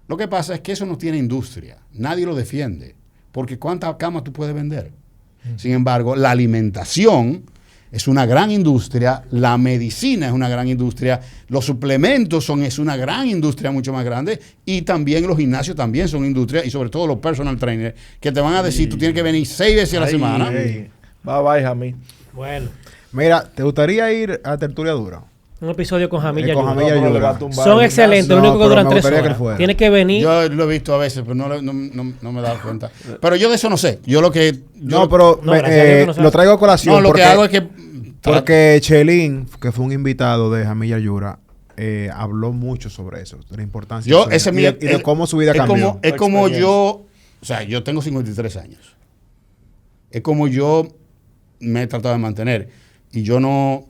Lo que pasa es que eso no tiene industria, nadie lo defiende, porque ¿cuántas camas tú puedes vender? Sin embargo, la alimentación es una gran industria, la medicina es una gran industria, los suplementos es una gran industria mucho más grande, y también los gimnasios también son industria, y sobre todo los personal trainers, que te van a decir, tú tienes que venir 6 veces a la semana. Bye bye, Jamí. Bueno, Mira, ¿te gustaría ir a Tertulia Dura? un episodio con Jamilla Con Yura. Jamilla No, pero le Yura. va a tumbar Son el excelentes, lo No, único que pero duran me 3 gustaría que horas. fuera. Tienes que venir. Yo lo he visto a veces, pero no me he dado cuenta. Pero yo de eso no sé. Yo lo que... No, pero No, gracias a Dios que no sabes. lo traigo a colación. No, lo porque, que hago es que... porque Chelín, que fue un invitado de Jamilla Yura, habló mucho sobre eso, de la importancia Yo, de ese y mío, de cómo su vida cambió. Es como experiencia. yo, o sea, yo tengo 53 años. Es como yo me he tratado de mantener. Y yo no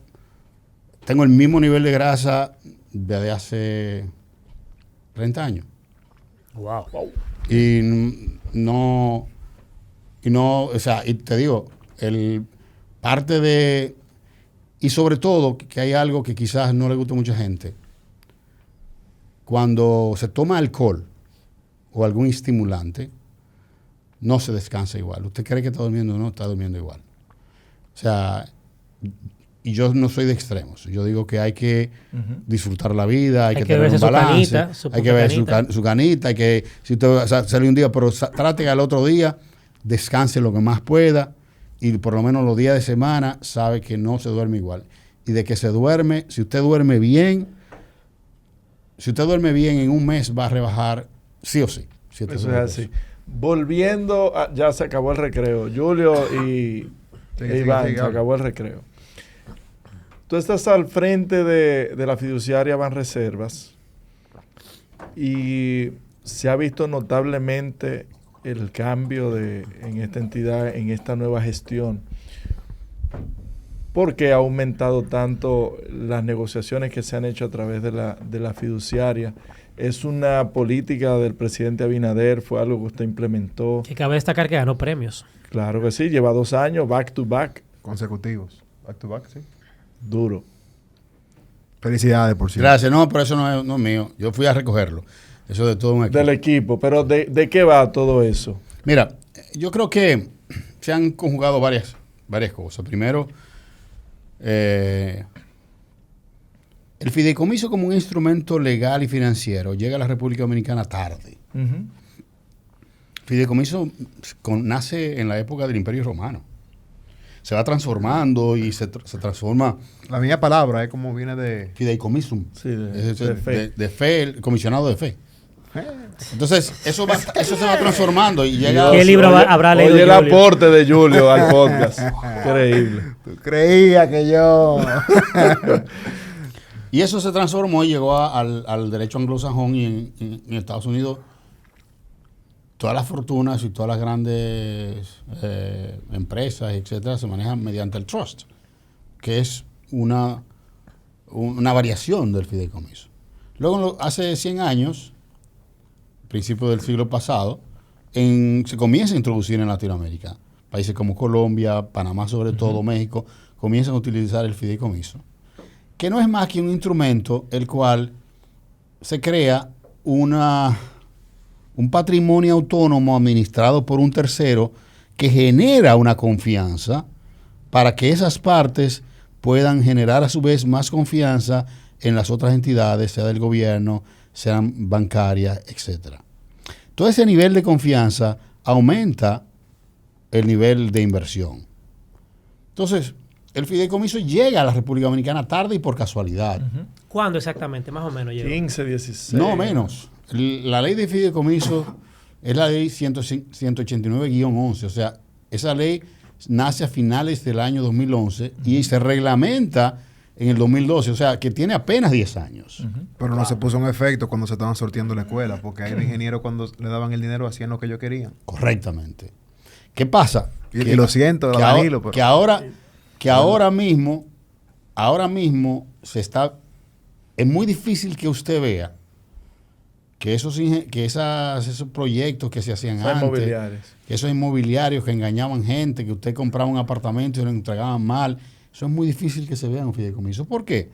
tengo el mismo nivel de grasa desde hace 30 años. Wow. Y no, o sea, y te digo, parte de, y sobre todo, que hay algo que quizás no le gusta a mucha gente. Cuando se toma alcohol o algún estimulante, no se descansa igual. Usted cree que está durmiendo o no, está durmiendo igual. O sea, y yo no soy de extremos. Yo digo que hay que disfrutar la vida, hay que tener un balance, hay que ver su canita, hay que, si usted sale un día, pero trate que al otro día descanse lo que más pueda, y por lo menos los días de semana sabe que no se duerme igual. Y de que se duerme, si usted duerme bien en un mes va a rebajar sí o sí. Eso es así. Volviendo, ya se acabó el recreo. Julio y Iván, se acabó el recreo. Tú estás al frente de la fiduciaria Banreservas y se ha visto notablemente el cambio en esta entidad, en esta nueva gestión. ¿Por qué ha aumentado tanto las negociaciones que se han hecho a través de la fiduciaria? ¿Es una política del presidente Abinader? ¿Fue algo que usted implementó? Que cabe destacar que ganó premios. Claro que sí, lleva 2 años, back to back. Consecutivos. Back to back, sí. Duro. Felicidades, por cierto. Gracias, no, pero eso no es mío. Yo fui a recogerlo. Eso de todo un equipo. Del equipo, pero ¿de qué va todo eso? Mira, yo creo que se han conjugado varias cosas. Primero, el fideicomiso como un instrumento legal y financiero llega a la República Dominicana tarde. El fideicomiso nace en la época del Imperio Romano. Se va transformando y se transforma. La misma palabra es como viene de... Fideicomisum. Sí, de fe. De fe, el comisionado de fe. Entonces, eso se va transformando y llega... ¿Qué libro habrá leído Oye, el Julio? aporte de Julio al podcast. Increíble. Tú creías que yo... Y eso se transformó y llegó al derecho anglosajón, y en Estados Unidos todas las fortunas y todas las grandes empresas, etcétera, se manejan mediante el trust, que es una variación del fideicomiso. Luego, hace 100 años, principios del siglo pasado, se comienza a introducir en Latinoamérica. Países como Colombia, Panamá sobre todo, México, comienzan a utilizar el fideicomiso, que no es más que un instrumento el cual se crea un patrimonio autónomo administrado por un tercero que genera una confianza para que esas partes puedan generar a su vez más confianza en las otras entidades, sea del gobierno, sean bancarias, etc. Todo ese nivel de confianza aumenta el nivel de inversión. Entonces, el fideicomiso llega a la República Dominicana tarde y por casualidad. ¿Cuándo exactamente? Más o menos llegó. 15, 16. No menos. La ley de fideicomiso es la ley 189-11. O sea, esa ley nace a finales del año 2011 y se reglamenta en el 2012. O sea, que tiene apenas 10 años. Pero no se puso en efecto cuando se estaban sorteando la escuela, porque ahí los ingenieros cuando le daban el dinero hacían lo que ellos querían. Correctamente. ¿Qué pasa? Y lo siento, que Danilo, ahora, pero... ahora mismo es muy difícil que usted vea que esos proyectos que se hacían antes, inmobiliarios. que esos inmobiliarios que engañaban gente, que usted compraba un apartamento y lo entregaban mal, eso es muy difícil que se vea en un fideicomiso. ¿Por qué?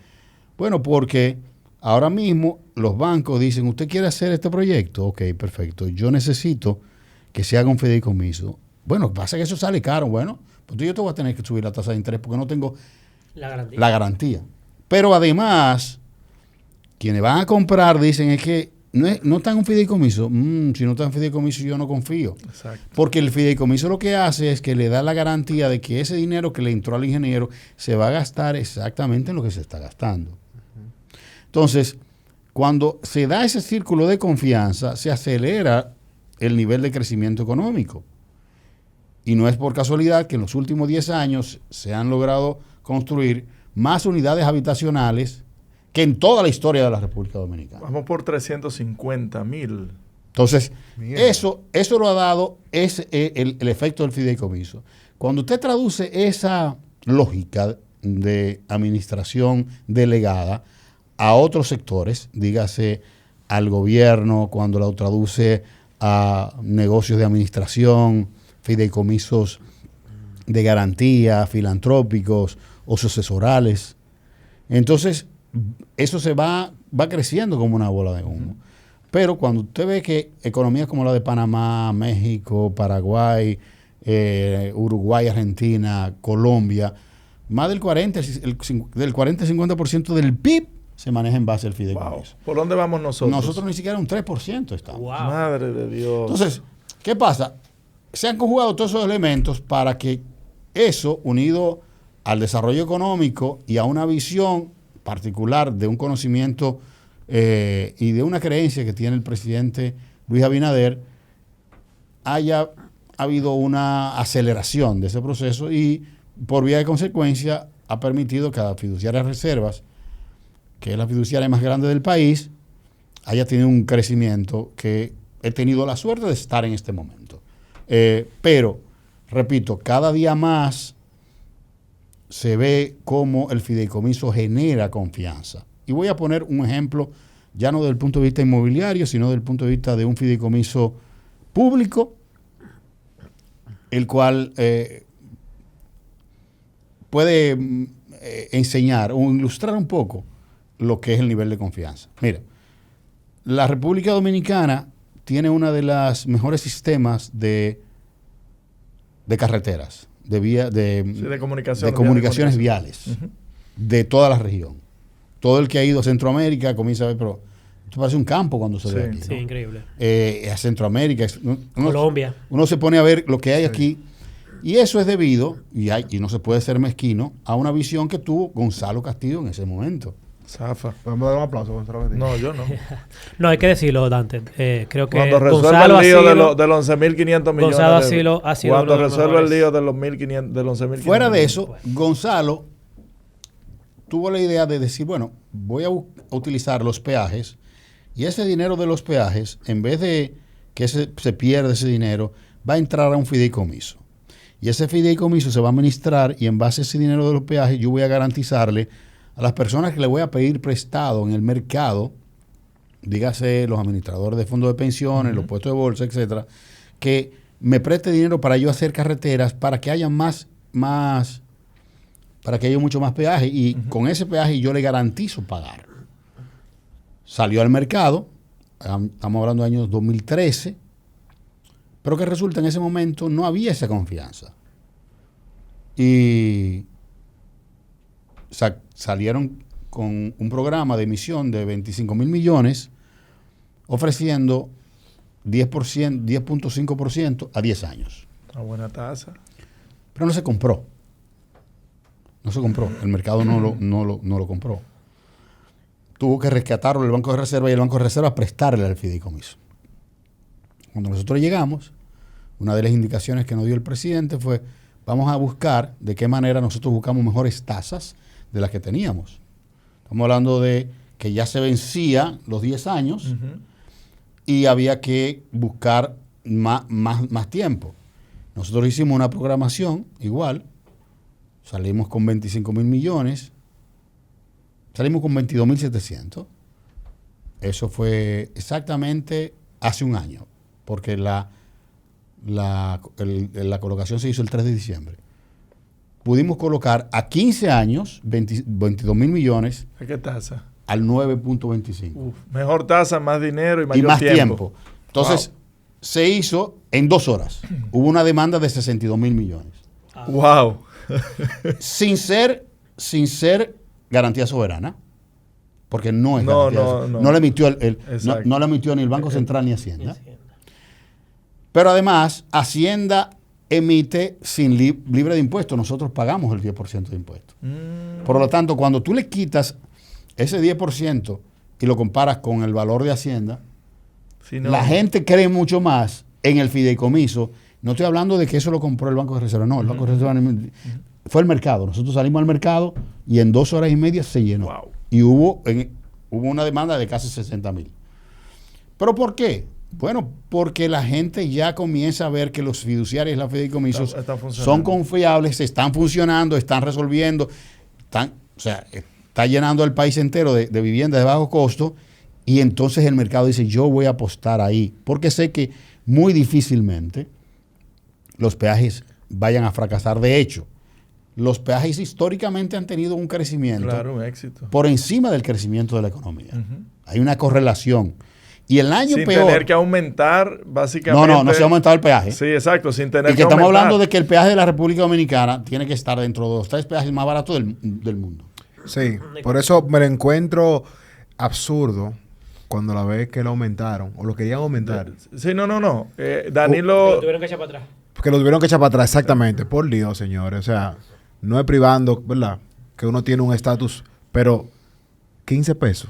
Bueno, porque ahora mismo los bancos dicen, ¿usted quiere hacer este proyecto? Ok, perfecto. Yo necesito que se haga un fideicomiso. Bueno, pasa que eso sale caro. Bueno, pues yo te voy a tener que subir la tasa de interés porque no tengo la garantía. Pero además, quienes van a comprar dicen es que no está en un fideicomiso. Si no está en fideicomiso yo no confío. Exacto. Porque el fideicomiso lo que hace es que le da la garantía de que ese dinero que le entró al ingeniero se va a gastar exactamente en lo que se está gastando. Entonces, cuando se da ese círculo de confianza, se acelera el nivel de crecimiento económico. Y no es por casualidad que en los últimos 10 años se han logrado construir más unidades habitacionales que en toda la historia de la República Dominicana. Vamos por 350,000. Entonces, Mierda. eso lo ha dado el efecto del fideicomiso. Cuando usted traduce esa lógica de administración delegada a otros sectores, dígase al gobierno, cuando la traduce a negocios de administración, fideicomisos de garantía, filantrópicos o sucesorales. Entonces, eso se va creciendo como una bola de humo. Pero cuando usted ve que economías como la de Panamá, México, Paraguay, Uruguay, Argentina, Colombia, más del 40-50% del PIB se maneja en base al fideicomiso. Wow. ¿Por dónde vamos nosotros? Nosotros ni siquiera un 3% estamos. Wow. Madre de Dios. Entonces, ¿qué pasa? Se han conjugado todos esos elementos para que eso, unido al desarrollo económico y a una visión particular de un conocimiento y de una creencia que tiene el presidente Luis Abinader, haya habido una aceleración de ese proceso y, por vía de consecuencia, ha permitido que la fiduciaria Reservas, que es la fiduciaria más grande del país, haya tenido un crecimiento que he tenido la suerte de estar en este momento. Pero, repito, cada día más se ve cómo el fideicomiso genera confianza. Y voy a poner un ejemplo, ya no desde el punto de vista inmobiliario, sino desde el punto de vista de un fideicomiso público, el cual puede enseñar o ilustrar un poco lo que es el nivel de confianza. Mira, la República Dominicana tiene uno de los mejores sistemas de carreteras, de comunicaciones viales de toda la región. Todo el que ha ido a Centroamérica comienza a ver, pero esto parece un campo cuando se ve aquí, ¿no? Sí, increíble. A Centroamérica, Colombia. Uno se pone a ver lo que hay aquí, y eso es debido, y no se puede ser mezquino, a una visión que tuvo Gonzalo Castillo en ese momento. Zafa. Podemos dar un aplauso a Gonzalo Castillo. No, yo no. No, hay que decirlo, Dante. Creo que Cuando resuelva Gonzalo el lío Asilo, de los 11.500 millones. Gonzalo Asilo ha sido Cuando uno de los resuelva el mejores. lío de los 11.500. Fuera de eso, Gonzalo tuvo la idea de decir, bueno, voy a utilizar los peajes y ese dinero de los peajes, en vez de que se pierda ese dinero, va a entrar a un fideicomiso. Y ese fideicomiso se va a administrar y en base a ese dinero de los peajes yo voy a garantizarle a las personas que le voy a pedir prestado en el mercado, dígase los administradores de fondos de pensiones, los puestos de bolsa, etcétera, que me preste dinero para yo hacer carreteras para que haya para que haya mucho más peaje y con ese peaje yo le garantizo pagar. Salió al mercado, estamos hablando de años 2013, pero que resulta en ese momento no había esa confianza. Y salieron con un programa de emisión de 25,000 millones ofreciendo 10.5% a 10 años. Una buena tasa. Pero no se compró. No se compró. El mercado no lo compró. Tuvo que rescatarlo el Banco de Reserva y el Banco de Reserva prestarle al fideicomiso. Cuando nosotros llegamos, una de las indicaciones que nos dio el presidente fue, vamos a buscar de qué manera nosotros buscamos mejores tasas de las que teníamos. Estamos hablando de que ya se vencía los 10 años y había que buscar más tiempo. Nosotros hicimos una programación igual, salimos con 25.000 millones, salimos con 22.700. Eso fue exactamente hace un año, porque la colocación se hizo el 3 de diciembre. Pudimos colocar a 15 años 22.000 millones. ¿A qué tasa? Al 9.25. Mejor tasa, más dinero y mayor más tiempo. tiempo. Entonces, se hizo en 2 horas. Hubo una demanda de 62.000 millones. ¡Wow! sin ser garantía soberana, porque no es garantía. No le emitió no le emitió ni el Banco Central ni Hacienda. Pero además, Hacienda emite sin libre de impuestos. Nosotros pagamos el 10% de impuestos. Por lo tanto, cuando tú le quitas ese 10% y lo comparas con el valor de Hacienda, la gente cree mucho más en el fideicomiso. No estoy hablando de que eso lo compró el Banco de Reserva. No, el Banco de Reserva fue el mercado. Nosotros salimos al mercado y en 2 horas y media se llenó. Wow. Y hubo una demanda de casi 60.000. ¿Pero por qué? Bueno, porque la gente ya comienza a ver que los fiduciarios y los fideicomisos son confiables, están funcionando, están resolviendo, está llenando el país entero de viviendas de bajo costo, y entonces el mercado dice, yo voy a apostar ahí, porque sé que muy difícilmente los peajes vayan a fracasar. De hecho, los peajes históricamente han tenido un crecimiento, claro, un éxito, por encima del crecimiento de la economía. Hay una correlación. Y el año sin peor. Tener que aumentar, básicamente. No se ha aumentado el peaje. Sí, exacto, sin tener y que estamos hablando de que el peaje de la República Dominicana tiene que estar dentro de los 3 peajes más baratos del mundo. Sí, por eso me lo encuentro absurdo cuando la vez que lo aumentaron, o lo querían aumentar. Sí, no. Danilo. Lo tuvieron que echar para atrás. Porque lo tuvieron que echar para atrás, exactamente. Por Dios, señores. O sea, no es privando, ¿verdad? Que uno tiene un estatus, pero 15 pesos.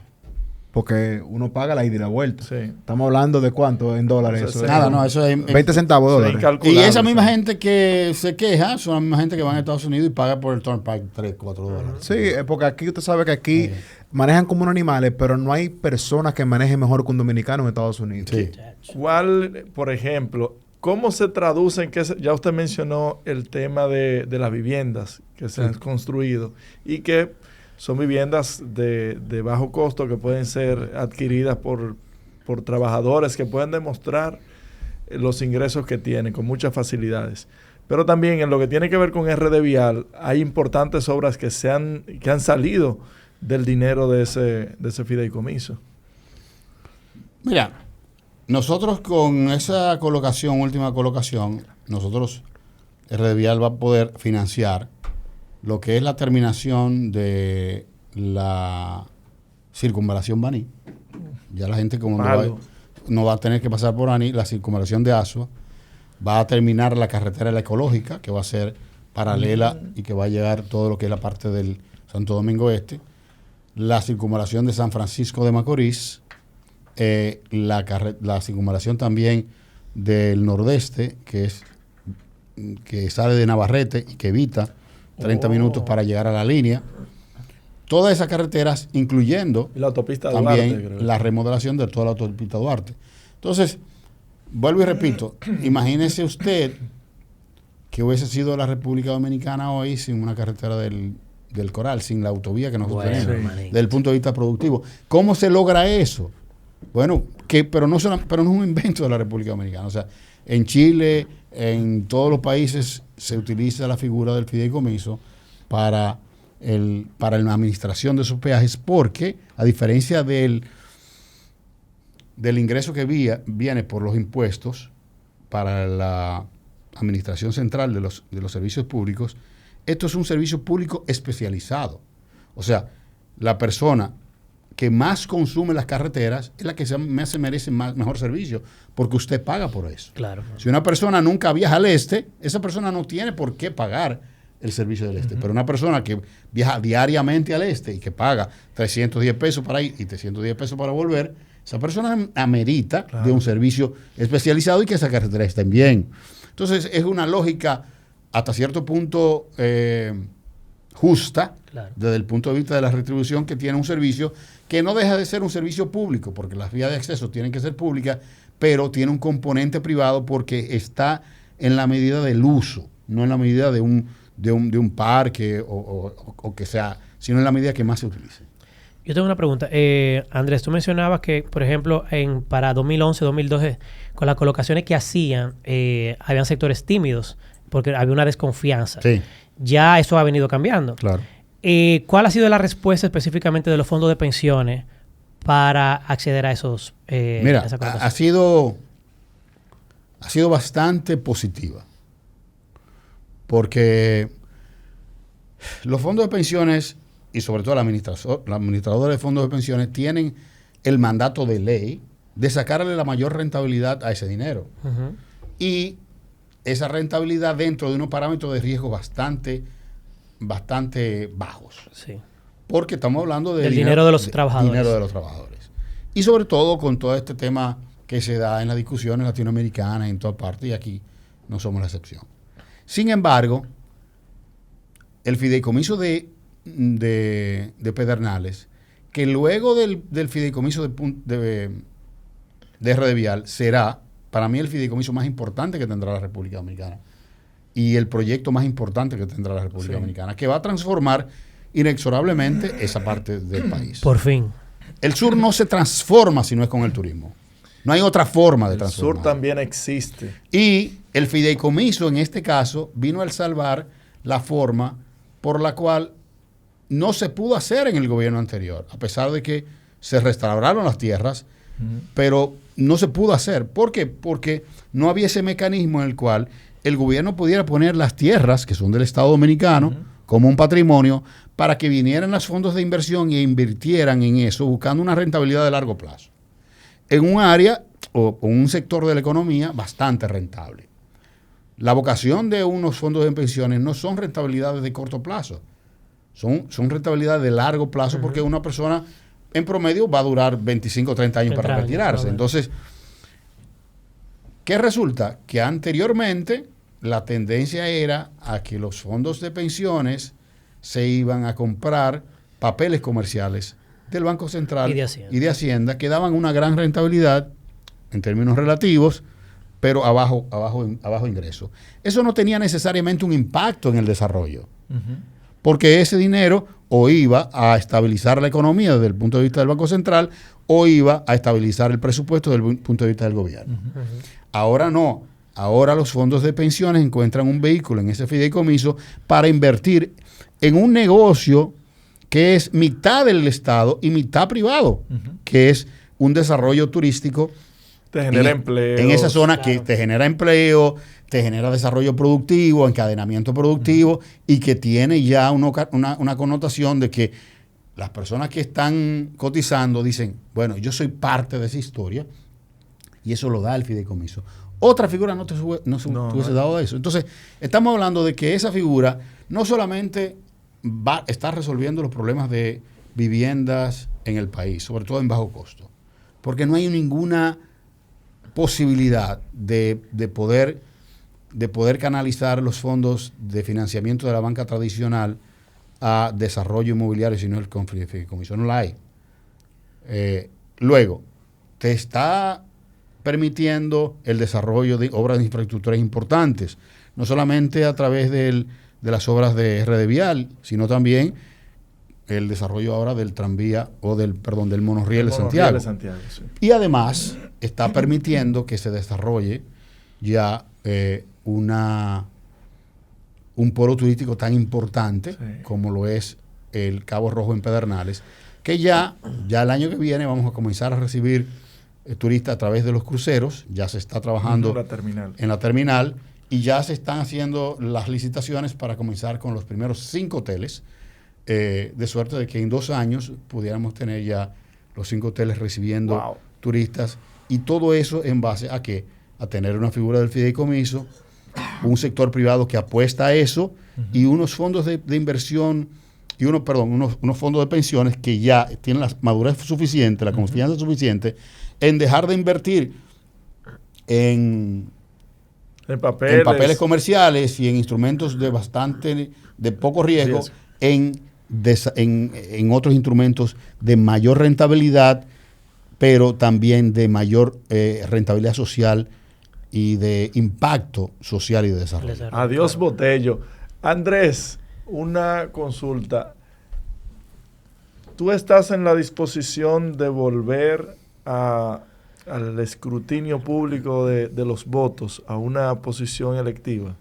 Porque uno paga la ida y la vuelta. Sí. Estamos hablando de cuánto en dólares. O sea, eso nada, no, eso es 20 centavos de dólares. Y esa misma gente que se queja son la misma gente que va a Estados Unidos y paga por el Turnpike 3, 4 dólares. Sí, porque aquí usted sabe que aquí manejan como unos animales, pero no hay personas que manejen mejor que un dominicano en Estados Unidos. Sí. ¿Cuál, por ejemplo, cómo se traduce en que ya usted mencionó el tema de las viviendas que se han construido y que son viviendas de bajo costo que pueden ser adquiridas por trabajadores que pueden demostrar los ingresos que tienen con muchas facilidades? Pero también en lo que tiene que ver con RD Vial, hay importantes obras que han salido del dinero de ese fideicomiso. Mira, nosotros con esa última colocación, RD Vial va a poder financiar lo que es la terminación de la circunvalación Baní. Ya la gente como no va a tener que pasar por Baní, la circunvalación de Asua. Va a terminar la carretera La Ecológica, que va a ser paralela y que va a llegar todo lo que es la parte del Santo Domingo Este. La circunvalación de San Francisco de Macorís. La circunvalación también del Nordeste, que sale de Navarrete y que evita 30 minutos para llegar a la línea. Todas esas carreteras, incluyendo y la autopista también Duarte, la remodelación de toda la autopista Duarte. Entonces, vuelvo y repito, imagínese usted que hubiese sido la República Dominicana hoy sin una carretera del Coral, sin la autovía que nosotros tenemos, desde el punto de vista productivo. ¿Cómo se logra eso? Bueno, pero no es un invento de la República Dominicana. O sea, en Chile, en todos los países se utiliza la figura del fideicomiso para la administración de sus peajes, porque a diferencia del ingreso que viene por los impuestos para la administración central de los servicios públicos, esto es un servicio público especializado. O sea, la persona que más consume las carreteras es la que se merece mejor servicio, porque usted paga por eso. Claro. Si una persona nunca viaja al este, esa persona no tiene por qué pagar el servicio del este. Pero una persona que viaja diariamente al este y que paga 310 pesos para ir y 310 pesos para volver, Esa persona amerita de un servicio especializado y que esas carreteras estén bien. Entonces, es una lógica hasta cierto punto justa, Claro. desde el punto de vista de la retribución que tiene un servicio, que no deja de ser un servicio público, porque las vías de acceso tienen que ser públicas, pero tiene un componente privado porque está en la medida del uso, no en la medida de un parque o que sea, sino en la medida que más se utilice. Yo tengo una pregunta. Andrés, tú mencionabas que, por ejemplo, para 2011, 2012, con las colocaciones que hacían, habían sectores tímidos, porque había una desconfianza. Sí, Ya eso ha venido cambiando. claro. ¿Cuál ha sido la respuesta específicamente de los fondos de pensiones para acceder a esos? Mira, esa colocación? ha sido bastante positiva, porque los fondos de pensiones y sobre todo la administradora de fondos de pensiones tienen el mandato de ley de sacarle la mayor rentabilidad a ese dinero. Ujú. Y esa rentabilidad dentro de unos parámetros de riesgo bastante bajos. Sí. Porque estamos hablando Del dinero de los trabajadores. Dinero de los trabajadores. Y sobre todo con todo este tema que se da en las discusiones latinoamericanas en toda parte, y aquí no somos la excepción. Sin embargo, el fideicomiso de Pedernales, que luego del fideicomiso de Rdevial será, para mí, el fideicomiso más importante que tendrá la República Dominicana y el proyecto más importante que tendrá la República Dominicana, que va a transformar inexorablemente esa parte del país. Por fin. El sur no se transforma si no es con el turismo. No hay otra forma de El transformar. sur también existe. Y el fideicomiso, en este caso, vino a salvar la forma por la cual no se pudo hacer en el gobierno anterior, a pesar de que se restauraron las tierras, pero no se pudo hacer. ¿Por qué? Porque no había ese mecanismo en el cual el gobierno pudiera poner las tierras, que son del Estado Dominicano, como un patrimonio, para que vinieran los fondos de inversión e invirtieran en eso, buscando una rentabilidad de largo plazo, en un área o un sector de la economía bastante rentable. La vocación de unos fondos de pensiones no son rentabilidades de corto plazo, son rentabilidades de largo plazo, porque una persona en promedio va a durar 25 o 30 años para retirarse. Entonces, ¿qué resulta? Que anteriormente la tendencia era a que los fondos de pensiones se iban a comprar papeles comerciales del Banco Central y de Hacienda que daban una gran rentabilidad en términos relativos, pero a bajo ingreso. Eso no tenía necesariamente un impacto en el desarrollo, porque ese dinero o iba a estabilizar la economía desde el punto de vista del Banco Central o iba a estabilizar el presupuesto desde el punto de vista del gobierno. Ahora no. Ahora los fondos de pensiones encuentran un vehículo en ese fideicomiso para invertir en un negocio que es mitad del Estado y mitad privado, que es un desarrollo turístico. Te genera empleo. En esa zona que te genera empleo, te genera desarrollo productivo, encadenamiento productivo, y que tiene ya una connotación de que las personas que están cotizando dicen, bueno, yo soy parte de esa historia, y eso lo da el fideicomiso. Otra figura no hubiese dado eso. Entonces, estamos hablando de que esa figura no solamente está resolviendo los problemas de viviendas en el país, sobre todo en bajo costo, porque no hay ninguna posibilidad de poder canalizar los fondos de financiamiento de la banca tradicional a desarrollo inmobiliario, sino el fideicomiso. No la hay. Luego, te está permitiendo el desarrollo de obras de infraestructuras importantes, no solamente a través de las obras de Rdevial, sino también el desarrollo ahora del tranvía o del monorriel de Santiago. Sí. Y además está permitiendo que se desarrolle ya un polo turístico tan importante como lo es el Cabo Rojo en Pedernales, que ya el año que viene vamos a comenzar a recibir turistas a través de los cruceros. Ya se está trabajando en la terminal y ya se están haciendo las licitaciones para comenzar con los primeros 5 hoteles, de suerte de que en 2 años pudiéramos tener ya los 5 hoteles recibiendo turistas, y todo eso en base a ¿qué? A tener una figura del fideicomiso, un sector privado que apuesta a eso, y unos fondos de inversión unos fondos de pensiones que ya tienen la madurez suficiente, la confianza suficiente en dejar de invertir en papeles comerciales y en instrumentos de poco riesgo, en otros instrumentos de mayor rentabilidad, pero también de mayor rentabilidad social y de impacto social y de desarrollo. Adiós, Botello. Andrés, una consulta. ¿Tú estás en la disposición de volver al escrutinio público de los votos, a una posición electiva?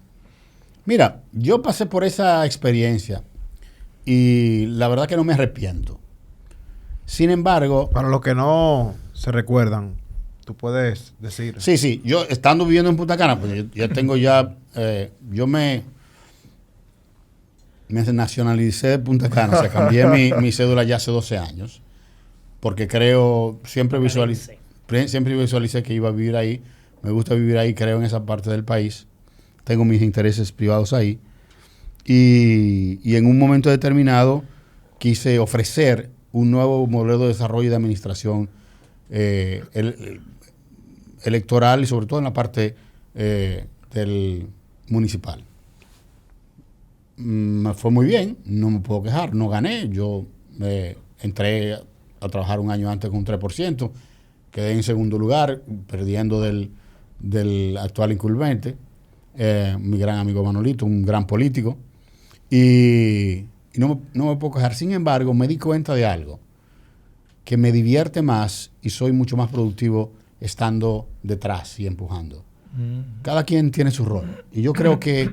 Mira, yo pasé por esa experiencia y la verdad que no me arrepiento. Sin embargo... Para los que no se recuerdan, tú puedes decir... Sí, yo estando viviendo en Punta Cana, pues yo tengo ya... yo me nacionalicé de Punta Cana, o sea, cambié mi cédula ya hace 12 años, porque siempre visualicé que iba a vivir ahí, me gusta vivir ahí, creo en esa parte del país, tengo mis intereses privados ahí, y en un momento determinado quise ofrecer un nuevo modelo de desarrollo y de administración electoral y sobre todo en la parte del municipal. Me fue muy bien, no me puedo quejar, no gané, yo entré a trabajar un año antes con un 3%, quedé en segundo lugar, perdiendo del actual incumbente, mi gran amigo Manolito, un gran político, y no me puedo quejar. Sin embargo, me di cuenta de algo, que me divierte más y soy mucho más productivo estando detrás y empujando. Cada quien tiene su rol, y yo creo que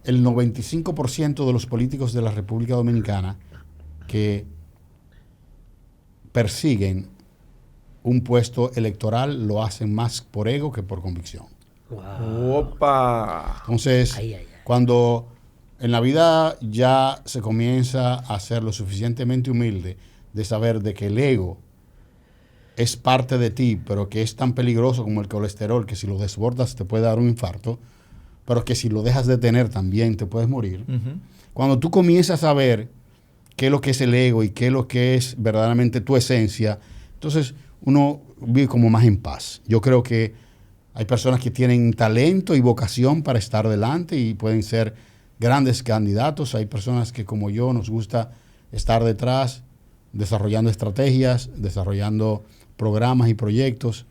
el 95% de los políticos de la República Dominicana que persiguen un puesto electoral lo hacen más por ego que por convicción. Wow. ¡Opa! Entonces, cuando en la vida ya se comienza a ser lo suficientemente humilde de saber de que el ego es parte de ti, pero que es tan peligroso como el colesterol, que si lo desbordas te puede dar un infarto, pero que si lo dejas de tener también te puedes morir. Cuando tú comienzas a ver qué es lo que es el ego y qué es lo que es verdaderamente tu esencia, entonces uno vive como más en paz. Yo creo que hay personas que tienen talento y vocación para estar delante y pueden ser grandes candidatos. Hay personas que, como yo, nos gusta estar detrás, desarrollando estrategias, desarrollando programas y proyectos,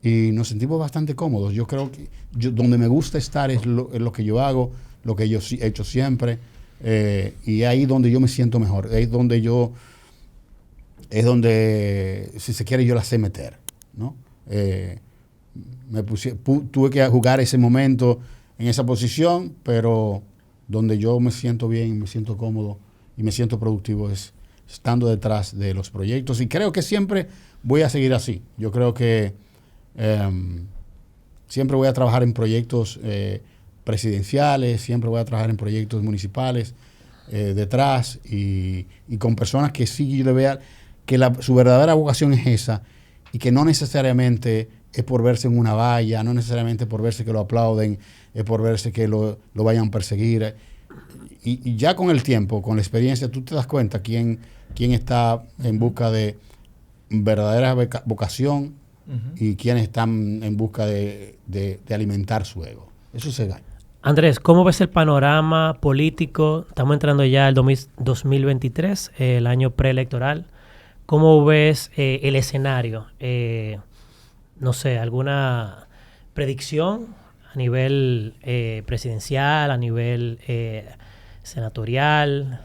y nos sentimos bastante cómodos. Yo creo que donde me gusta estar es lo que yo hago, lo que yo he hecho siempre, y ahí donde yo me siento mejor, ahí es donde, si se quiere, yo la sé meter, ¿no? Tuve que jugar ese momento en esa posición, pero donde yo me siento bien, me siento cómodo y me siento productivo es estando detrás de los proyectos, y creo que siempre voy a seguir así. Yo creo que siempre voy a trabajar en proyectos presidenciales, siempre voy a trabajar en proyectos municipales detrás y con personas que sí yo le vea que su verdadera vocación es esa, y que no necesariamente es por verse en una valla, no necesariamente por verse que lo aplauden, es por verse que lo vayan a perseguir. Y ya con el tiempo, con la experiencia, tú te das cuenta quién está en busca de verdadera vocación y quiénes están en busca de alimentar su ego. Eso se gana. Andrés, ¿cómo ves el panorama político? Estamos entrando ya al 2023, el año preelectoral. ¿Cómo ves el escenario? No sé, ¿alguna predicción a nivel presidencial, a nivel senatorial?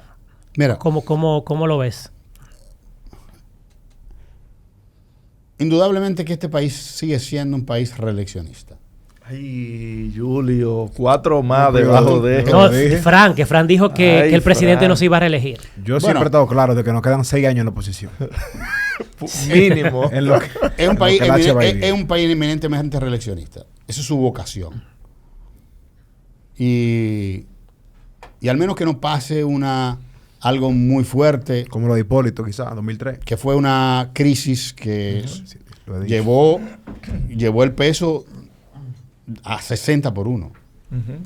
Mira, ¿Cómo lo ves? Indudablemente que este país sigue siendo un país reeleccionista. Ay, Julio, 4 más debajo de... No, Fran dijo que el presidente no se iba a reelegir. Yo siempre he estado claro de que nos quedan 6 años en la oposición. Mínimo. Es un país eminentemente reeleccionista. Esa es su vocación. Y al menos que no pase algo muy fuerte. Como lo de Hipólito, quizás, en 2003. Que fue una crisis que llevó el peso a 60 por 1.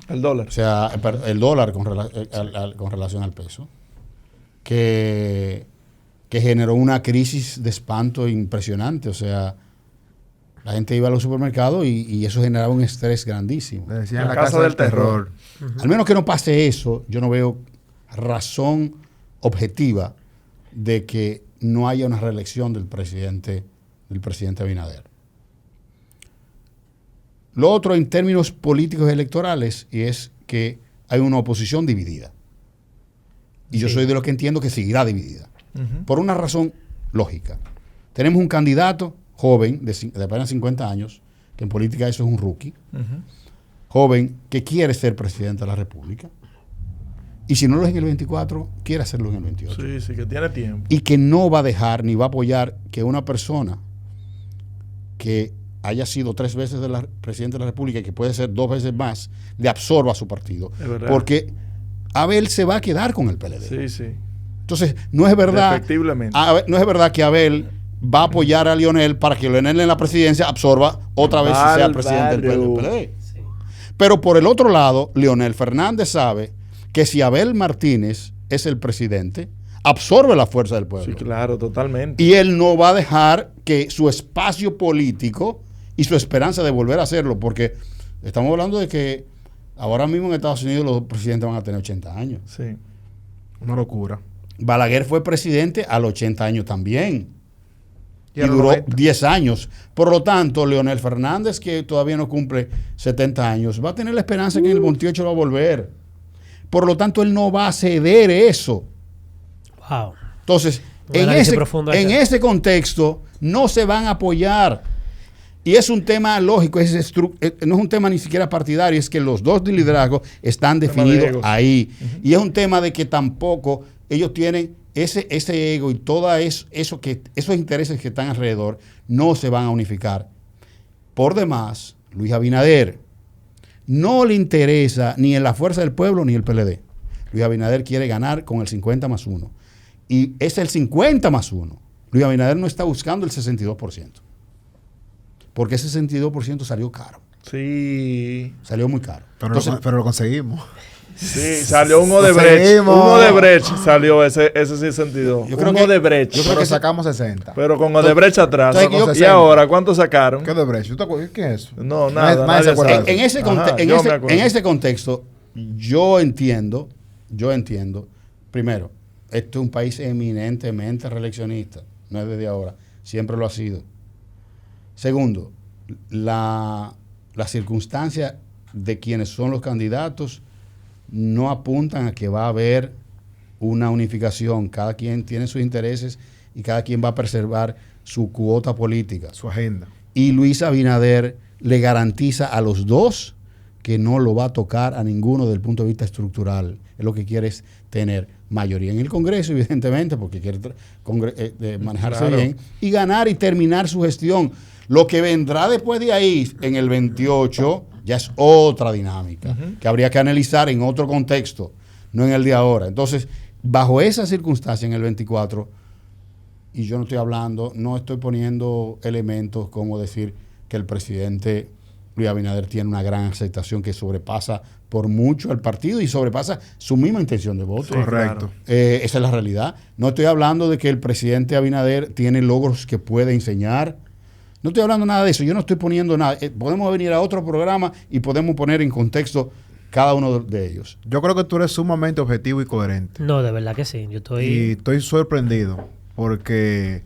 El dólar. O sea, el dólar con relación al peso. que generó una crisis de espanto impresionante. O sea, la gente iba a los supermercados y eso generaba un estrés grandísimo. Le decían la casa del terror. Al menos que no pase eso, yo no veo razón objetiva de que no haya una reelección del presidente Abinader. Lo otro en términos políticos y electorales es que hay una oposición dividida. Y yo soy de los que entiendo que seguirá dividida. Por una razón lógica. Tenemos un candidato joven de apenas 50 años, que en política eso es un rookie, joven que quiere ser presidente de la República. Y si no lo es en el 24, quiere hacerlo en el 28. Sí, sí, que tiene tiempo. Y que no va a dejar ni va a apoyar que una persona que haya sido 3 veces presidente de la República y que puede ser 2 veces más, le absorba a su partido. Es verdad. Porque Abel se va a quedar con el PLD. Sí, sí. Entonces, no es verdad, Efectivamente. no es verdad que Abel va a apoyar a Leonel para que Leonel en la presidencia absorba otra vez y sea presidente del PLD. Sí. Pero por el otro lado, Leonel Fernández sabe que si Abel Martínez es el presidente, absorbe la fuerza del pueblo. Sí, claro, totalmente. Y él no va a dejar que su espacio político y su esperanza de volver a hacerlo, porque estamos hablando de que ahora mismo en Estados Unidos los presidentes van a tener 80 años. Sí. Una locura. Balaguer fue presidente a los 80 años también. Y a los duró 90. 10 años. Por lo tanto, Leonel Fernández, que todavía no cumple 70 años, va a tener la esperanza que en el 28 va a volver. Por lo tanto, él no va a ceder eso. Wow. Entonces, Un análisis profundo en acá. ese contexto, no se van a apoyar. Y es un tema lógico, no es un tema ni siquiera partidario, es que los dos de liderazgo están Tema de definidos egos. ahí. Y es un tema de que tampoco ellos tienen ese ego y todo esos intereses que están alrededor no se van a unificar. Por demás, Luis Abinader no le interesa ni en la Fuerza del Pueblo ni el PLD. Luis Abinader quiere ganar con el 50+1. Y es el 50+1. Luis Abinader no está buscando el 62%. Porque ese 62% salió caro. Sí. Salió muy caro. Pero, Entonces, pero lo conseguimos. Sí, salió un Odebrecht. Seguimos. Un Odebrecht salió ese sentido. Yo creo Un que- Odebrecht. Yo creo que sacamos 60. Pero con Odebrecht atrás. entonces, ¿Y ahora cuánto sacaron? ¿Qué de Brecht? ¿Qué es eso? No, nada. Nadie se nadie acuerda sabe. de en ese, Ajá, en yo ese- me acuerdo. en ese contexto, yo entiendo, primero, esto es un país eminentemente reeleccionista, no es desde ahora, siempre lo ha sido. Segundo, la circunstancia de quienes son los candidatos no apuntan a que va a haber una unificación. Cada quien tiene sus intereses y cada quien va a preservar su cuota política. Su agenda. Y Luis Abinader le garantiza a los dos que no lo va a tocar a ninguno desde el punto de vista estructural. Él lo que quiere es tener mayoría en el Congreso, evidentemente, porque quiere manejarse Claro. bien, y ganar y terminar su gestión. Lo que vendrá después de ahí, en el 28, ya es otra dinámica, que habría que analizar en otro contexto, no en el de ahora. Entonces, bajo esa circunstancia, en el 24, y yo no estoy poniendo elementos como decir que el presidente Luis Abinader tiene una gran aceptación que sobrepasa por mucho al partido y sobrepasa su misma intención de voto. Sí, Correcto. claro. Esa es la realidad. No estoy hablando de que el presidente Abinader tiene logros que puede enseñar. No estoy hablando nada de eso. Yo no estoy poniendo nada. Podemos venir a otro programa y podemos poner en contexto cada uno de ellos. Yo creo que tú eres sumamente objetivo y coherente. No, de verdad que sí. Yo Y estoy... estoy sorprendido porque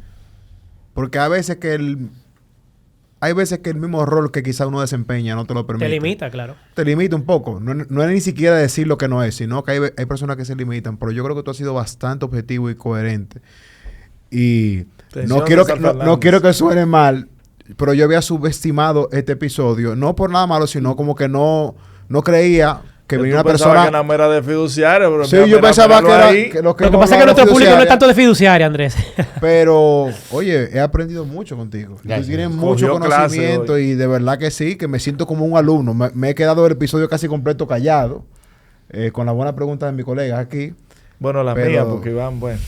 hay veces que el mismo rol que quizá uno desempeña no te lo permite. Te limita, claro. Te limita un poco. No es ni siquiera decir lo que no es, sino que hay personas que se limitan. Pero yo creo que tú has sido bastante objetivo y coherente. Y Atención, no quiero César que, no Fernández. quiero que suene mal, pero yo había subestimado este episodio. No por nada malo, sino como que no creía que venía una Tú pensabas persona... que nada más era de fiduciario, pero Sí, yo pensaba que era... que Lo que pasa es que nuestro público no es tanto de fiduciaria, Andrés. Pero, oye, he aprendido mucho contigo. Tú Gracias. tienes mucho Cogió clase conocimiento hoy. y de verdad que sí, que me siento como un alumno. Me he quedado el episodio casi completo callado, con la buena pregunta de mi colega aquí. Bueno, la Pero- mía, porque Iván, bueno.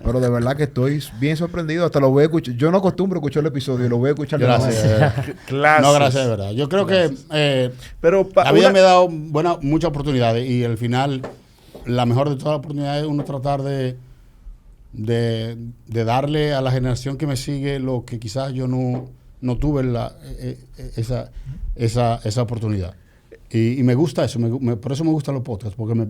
Pero de verdad que estoy bien sorprendido. Hasta lo voy a escuchar. Yo no acostumbro escuchar el episodio y lo voy a escuchar de nuevo. Gracias. Clases. No, gracias, de verdad. Yo creo que Pero la vida me ha dado muchas oportunidades y al final la mejor de todas las oportunidades es uno tratar de darle a la generación que me sigue lo que quizás yo no tuve esa oportunidad. Y me gusta eso, por eso me gustan los podcasts, porque me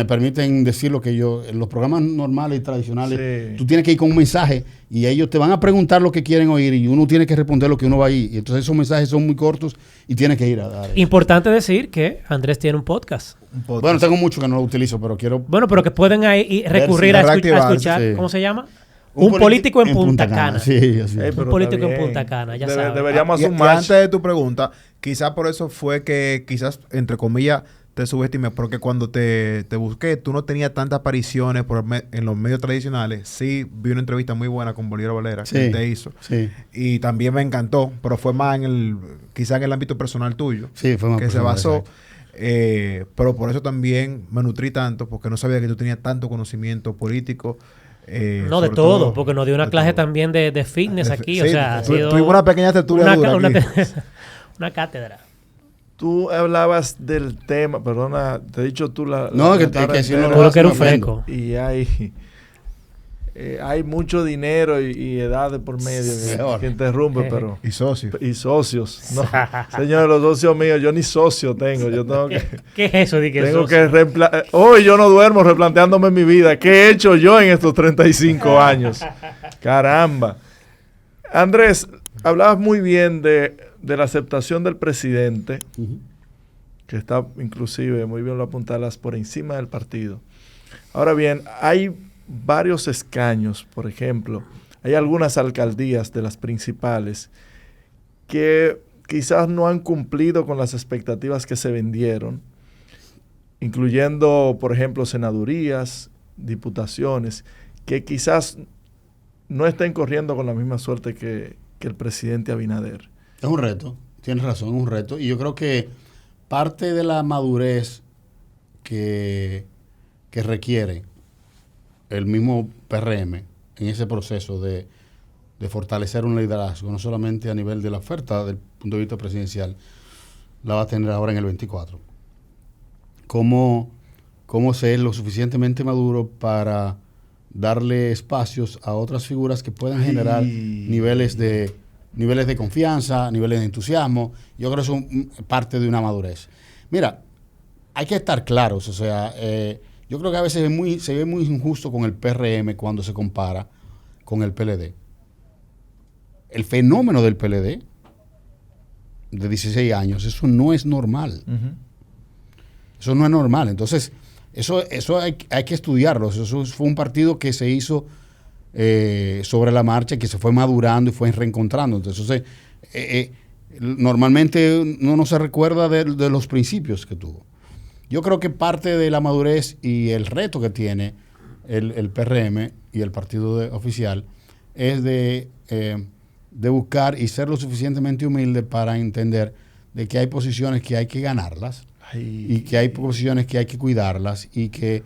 permiten decir lo que en los programas normales y tradicionales, Sí. tú tienes que ir con un mensaje y ellos te van a preguntar lo que quieren oír y uno tiene que responder lo que uno va a ir. Y entonces esos mensajes son muy cortos y tienes que ir a dar. Importante decir que Andrés tiene un podcast. Bueno, tengo mucho que no lo utilizo, pero quiero... Bueno, pero que pueden ahí recurrir a reactivarse, escuchar, sí. ¿cómo se llama? Un político en Punta Cana. Sí, así es. Un Pero político está en bien. Punta Cana, ya sabes. Deberíamos Y hacer un antes match. de tu pregunta, quizás por eso fue que quizás, entre comillas, te subestimé, porque cuando te busqué, tú no tenías tantas apariciones en los medios tradicionales. Sí, vi una entrevista muy buena con Bolívar Valera que él te hizo. Sí. Y también me encantó, pero fue más quizás en el ámbito personal tuyo. Sí, fue más que se personal, basó. exacto. Pero por eso también me nutrí tanto, porque no sabía que tú tenías tanto conocimiento político. No, de sobre todo, porque nos dio una de clase todo. también de fitness aquí. Sí, o sea, ha sido tuvimos una pequeña tertulia dura aquí. una cátedra. Tú hablabas del tema, perdona, te he dicho tú la... No, la que guitarra si no entera. lo Todo lo haces, que era un me ofendo. freco. Y hay mucho dinero y edad de por medio que interrumpe, pero... Y socio. Y socios. No, señores, los socios míos, yo ni socio tengo. Yo tengo que... ¿Qué es eso? Tengo que hoy yo no duermo replanteándome mi vida. ¿Qué he hecho yo en estos 35 años? Caramba. Andrés, hablabas muy bien de la aceptación del presidente, Ujú. que está inclusive, muy bien lo apuntalas, por encima del partido. Ahora bien, hay varios escaños, por ejemplo, hay algunas alcaldías de las principales que quizás no han cumplido con las expectativas que se vendieron, incluyendo, por ejemplo, senadurías, diputaciones, que quizás no estén corriendo con la misma suerte que el presidente Abinader. Es un reto, tienes razón, es un reto. Y yo creo que parte de la madurez que requiere el mismo PRM en ese proceso de fortalecer un liderazgo, no solamente a nivel de la oferta del punto de vista presidencial, la va a tener ahora en el 24. ¿Cómo ser lo suficientemente maduro para darle espacios a otras figuras que puedan generar niveles de confianza, niveles de entusiasmo? Yo creo que eso es parte de una madurez. Mira, hay que estar claros, o sea, yo creo que a veces se ve muy injusto con el PRM cuando se compara con el PLD. El fenómeno del PLD de 16 años, eso no es normal. Uh-huh. Eso no es normal. Entonces, eso hay que estudiarlo. Eso fue un partido que se hizo sobre la marcha, que se fue madurando y fue reencontrando. Entonces, normalmente uno no se recuerda de los principios que tuvo. Yo creo que parte de la madurez y el reto que tiene el PRM y el partido oficial es de buscar y ser lo suficientemente humilde para entender de que hay posiciones que hay que ganarlas y que hay posiciones que hay que cuidarlas y que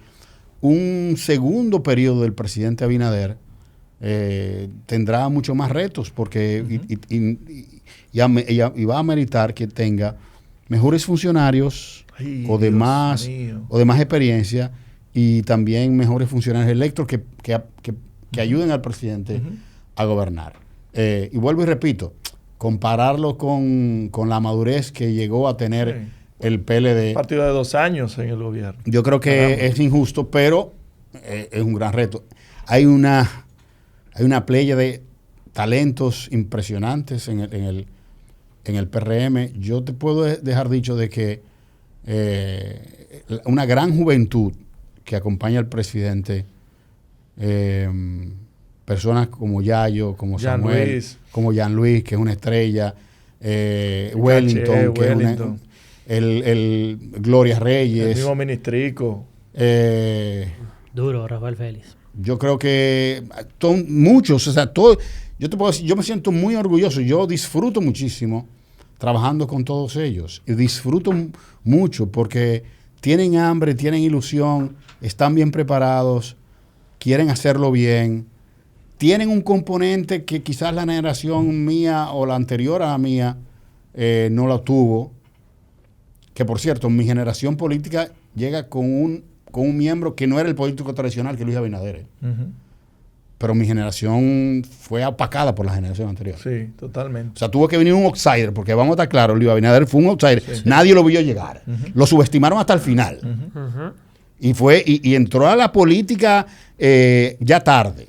un segundo periodo del presidente Abinader tendrá mucho más retos porque y va a meritar que tenga mejores funcionarios o de más experiencia y también mejores funcionarios electos que ayuden al presidente a gobernar. Y vuelvo y repito, compararlo con la madurez que llegó a tener el PLD. Un partido de 2 años en el gobierno. Yo creo que es injusto, pero es un gran reto. Hay una playa de talentos impresionantes en el PRM. Yo te puedo dejar dicho de que una gran juventud que acompaña al presidente, personas como Yayo, como Samuel, Luis. como Jean Luis, que es una estrella, Wellington, que Wellington. es el Gloria Reyes. El mismo Ministrico. Duro, Rafael Félix. Yo creo que muchos, o sea, yo te puedo decir, yo me siento muy orgulloso, yo disfruto muchísimo trabajando con todos ellos y disfruto mucho porque tienen hambre, tienen ilusión, están bien preparados, quieren hacerlo bien, tienen un componente que quizás la generación mía o la anterior a la mía no la tuvo, que por cierto, mi generación política llega con un miembro que no era el político tradicional, que Luis Abinader. Pero mi generación fue opacada por la generación anterior. Sí, totalmente. O sea, tuvo que venir un outsider, porque vamos a estar claros, Luis Abinader fue un outsider. Sí. Nadie lo vio llegar. Lo subestimaron hasta el final. Y entró a la política ya tarde.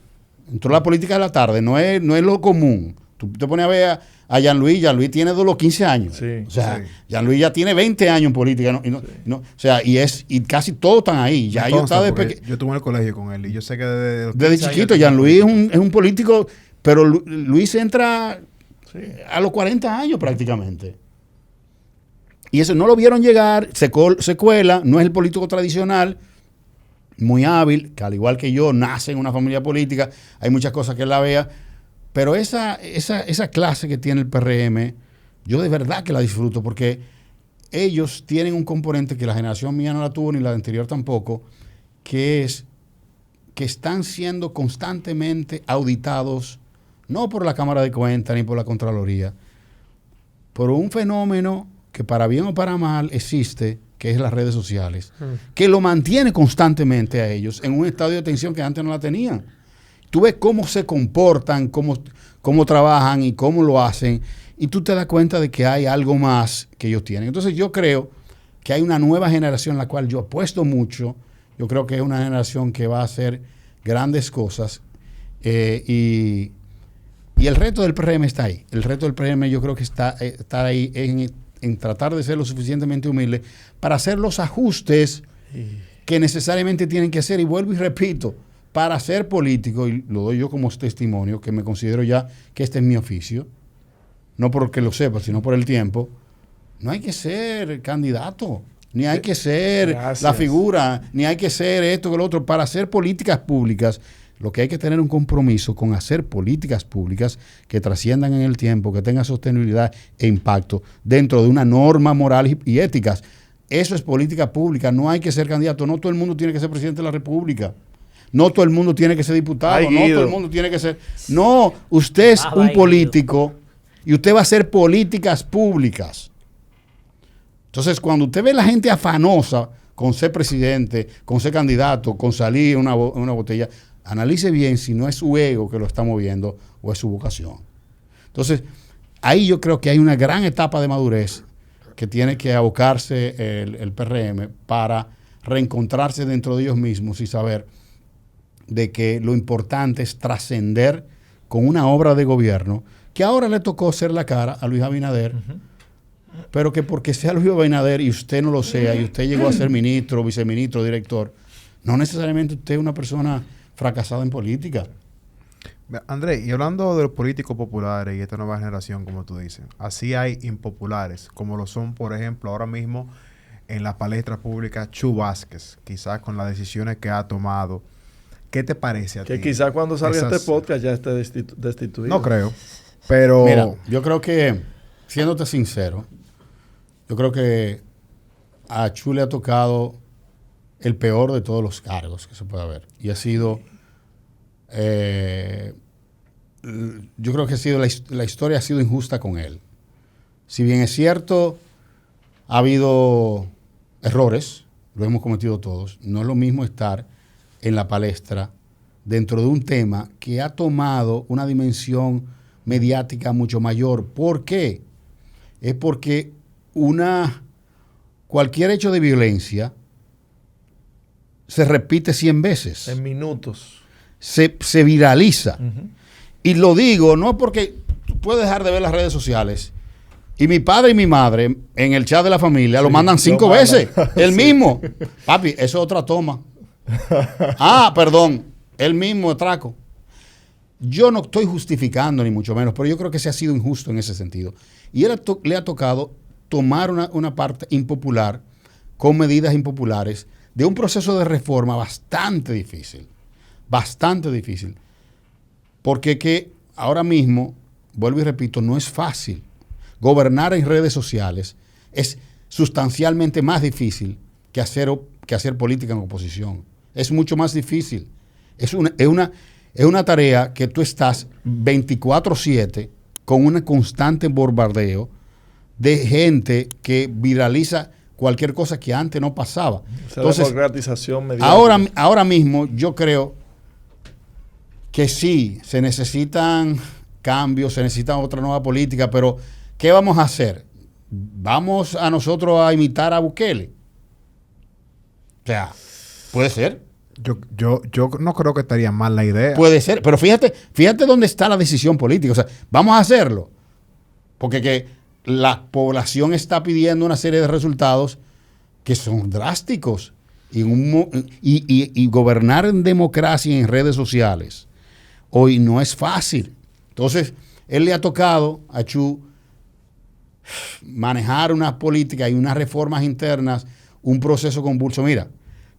Entró a la política de la tarde. No es lo común. Tú te pones a ver a Jean-Louis. Jean-Louis tiene de los 15 años. Sí, o sea, Jean-Louis ya tiene 20 años en política. O sea, y casi todos están ahí. Ya yo estuve en el colegio con él y yo sé que desde chiquito Jean-Louis es un político, pero Luis entra a los 40 años prácticamente. Y eso no lo vieron llegar, se cuela, no es el político tradicional, muy hábil, que al igual que yo, nace en una familia política, hay muchas cosas que él la vea. Pero esa clase que tiene el PRM, yo de verdad que la disfruto porque ellos tienen un componente que la generación mía no la tuvo ni la anterior tampoco, que es que están siendo constantemente auditados, no por la Cámara de Cuentas ni por la Contraloría, por un fenómeno que para bien o para mal existe, que es las redes sociales, que lo mantiene constantemente a ellos en un estado de atención que antes no la tenían. Tú ves cómo se comportan, cómo trabajan y cómo lo hacen, y tú te das cuenta de que hay algo más que ellos tienen. Entonces yo creo que hay una nueva generación en la cual yo apuesto mucho. Yo creo que es una generación que va a hacer grandes cosas y el reto del PRM está ahí. El reto del PRM yo creo que está ahí en tratar de ser lo suficientemente humilde para hacer los ajustes que necesariamente tienen que hacer. Y vuelvo y repito, para ser político, y lo doy yo como testimonio, que me considero ya que este es mi oficio, no porque lo sepa, sino por el tiempo, no hay que ser candidato, ni hay que ser la figura, ni hay que ser esto o lo otro. Para hacer políticas públicas, lo que hay que tener un compromiso con hacer políticas públicas que trasciendan en el tiempo, que tengan sostenibilidad e impacto dentro de una norma moral y éticas. Eso es política pública, no hay que ser candidato, no todo el mundo tiene que ser presidente de la República. No todo el mundo tiene que ser diputado, no todo el mundo tiene que ser... No, usted es un político y usted va a hacer políticas públicas. Entonces, cuando usted ve a la gente afanosa con ser presidente, con ser candidato, con salir una botella, analice bien si no es su ego que lo está moviendo o es su vocación. Entonces, ahí yo creo que hay una gran etapa de madurez que tiene que abocarse el PRM para reencontrarse dentro de ellos mismos y saber de que lo importante es trascender con una obra de gobierno que ahora le tocó ser la cara a Luis Abinader, pero que porque sea Luis Abinader y usted no lo sea, y usted llegó a ser ministro, viceministro, director, no necesariamente usted es una persona fracasada en política. Andrés, y hablando de los políticos populares y esta nueva generación, como tú dices, así hay impopulares, como lo son, por ejemplo, ahora mismo en la palestra pública Chu Vázquez, quizás con las decisiones que ha tomado. ¿Qué te parece a ti? Que quizás cuando salga este podcast ya esté destituido. No creo, pero... Mira, yo creo que, siéndote sincero, yo creo que a Chu le ha tocado el peor de todos los cargos que se puede haber. Y ha sido... yo creo que la historia ha sido injusta con él. Si bien es cierto, ha habido errores, lo hemos cometido todos. No es lo mismo estar en la palestra dentro de un tema que ha tomado una dimensión mediática mucho mayor. ¿Por qué? Es porque cualquier hecho de violencia se repite 100 veces. En minutos. Se viraliza. Y lo digo no porque tú puedes dejar de ver las redes sociales. Y mi padre y mi madre en el chat de la familia lo mandan 5 veces. El mismo. Papi, eso es otra toma. Perdón. El mismo atraco. Yo no estoy justificando ni mucho menos, pero yo creo que se ha sido injusto en ese sentido. Y él le ha tocado tomar una parte impopular con medidas impopulares de un proceso de reforma bastante difícil. Bastante difícil. Porque que ahora mismo, vuelvo y repito, no es fácil. Gobernar en redes sociales es sustancialmente más difícil que hacer política en oposición. Es mucho más difícil. Es una tarea que tú estás 24/7 con un constante bombardeo de gente que viraliza cualquier cosa que antes no pasaba. Esa Entonces, democratización mediática. ahora mismo yo creo que sí, se necesitan cambios, se necesita otra nueva política, pero ¿qué vamos a hacer? ¿Vamos a nosotros a imitar a Bukele? O sea, puede ser. Yo no creo que estaría mal la idea. Puede ser, pero fíjate dónde está la decisión política. O sea, vamos a hacerlo. Porque que la población está pidiendo una serie de resultados que son drásticos. Y gobernar en democracia y en redes sociales hoy no es fácil. Entonces, él le ha tocado a Chu manejar una política y unas reformas internas, un proceso convulso. Mira,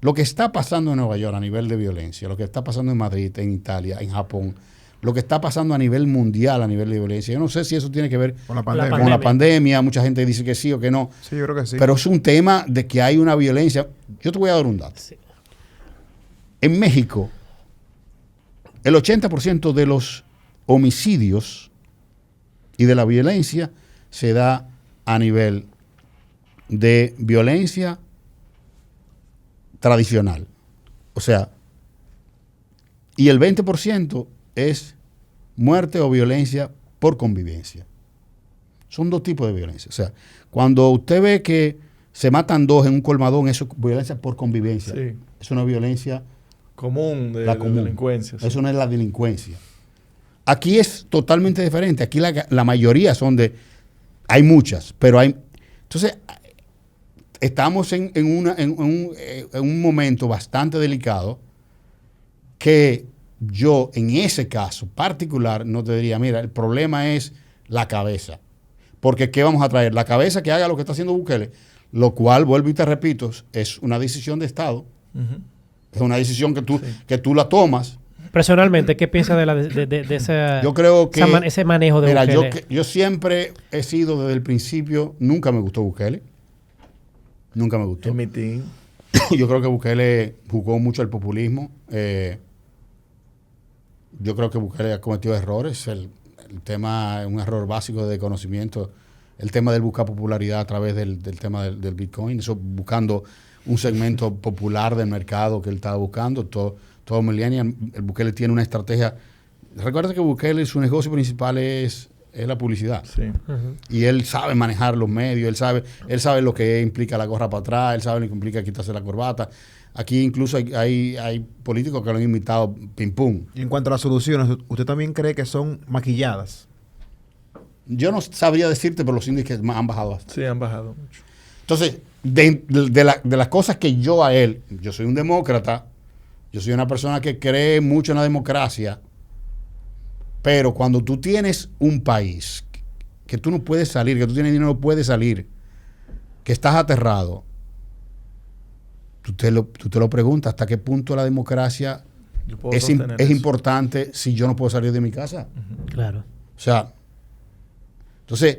lo que está pasando en Nueva York a nivel de violencia, lo que está pasando en Madrid, en Italia, en Japón, lo que está pasando a nivel mundial a nivel de violencia, yo no sé si eso tiene que ver Con la pandemia. con la pandemia. Mucha gente dice que sí o que no. Sí, yo creo que sí. Pero es un tema de que hay una violencia. Yo te voy a dar un dato. Sí. En México, el 80% de los homicidios y de la violencia se da a nivel de violencia tradicional. O sea, y el 20% es muerte o violencia por convivencia. Son dos tipos de violencia. O sea, cuando usted ve que se matan dos en un colmadón, eso es violencia por convivencia. Sí. Es una violencia Común de, la de común. delincuencia. Sí. Eso no es la delincuencia. Aquí es totalmente diferente. Aquí la mayoría son de... Hay muchas, pero hay... Entonces, estamos en un momento bastante delicado que yo, en ese caso particular, no te diría, mira, el problema es la cabeza. Porque ¿qué vamos a traer? La cabeza que haga lo que está haciendo Bukele, lo cual, vuelvo y te repito, es una decisión de Estado. Ujú. Es una decisión que tú la tomas. Personalmente, ¿qué piensas de esa, Yo creo que ese manejo de mira, Bukele? yo siempre he sido desde el principio, nunca me gustó Bukele. Nunca me gustó. En mi team. Yo creo que Bukele jugó mucho al populismo. Yo creo que Bukele ha cometido errores. El tema, un error básico de conocimiento, el tema del buscar popularidad a través del tema del Bitcoin, eso buscando un segmento popular del mercado que él estaba buscando. Todo millennial, el Bukele tiene una estrategia. Recuerda que Bukele, su negocio principal es la publicidad. Sí. Ujú. Y él sabe manejar los medios, él sabe lo que implica la gorra para atrás, él sabe lo que implica quitarse la corbata. Aquí incluso hay políticos que lo han imitado pim pum. Y en cuanto a las soluciones, ¿usted también cree que son maquilladas? Yo no sabría decirte, pero los índices han bajado bastante. Sí, han bajado mucho. Entonces, de las cosas que yo soy un demócrata, yo soy una persona que cree mucho en la democracia, pero cuando tú tienes un país que tú no puedes salir, que tú tienes dinero, no puedes salir, que estás aterrado, tú te lo preguntas, ¿hasta qué punto la democracia Yo puedo es sostener eso. importante si yo no puedo salir de mi casa? Claro. O sea, entonces,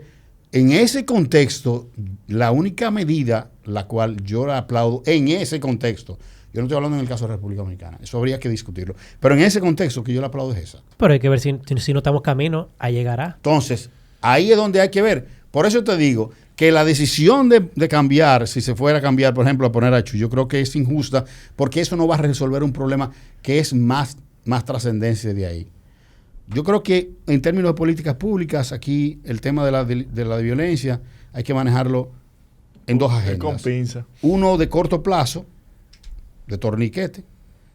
en ese contexto, la única medida la cual yo la aplaudo, en ese contexto, yo no estoy hablando en el caso de la República Dominicana, eso habría que discutirlo, pero en ese contexto que yo la aplaudo es esa. Pero hay que ver si no estamos camino a llegar a... Entonces, ahí es donde hay que ver. Por eso te digo que la decisión de cambiar, si se fuera a cambiar, por ejemplo, a poner a Chu, yo creo que es injusta, porque eso no va a resolver un problema que es más trascendencia de ahí. Yo creo que en términos de políticas públicas, aquí el tema de la violencia hay que manejarlo en dos Con agendas. pinza. Uno de corto plazo, de torniquete,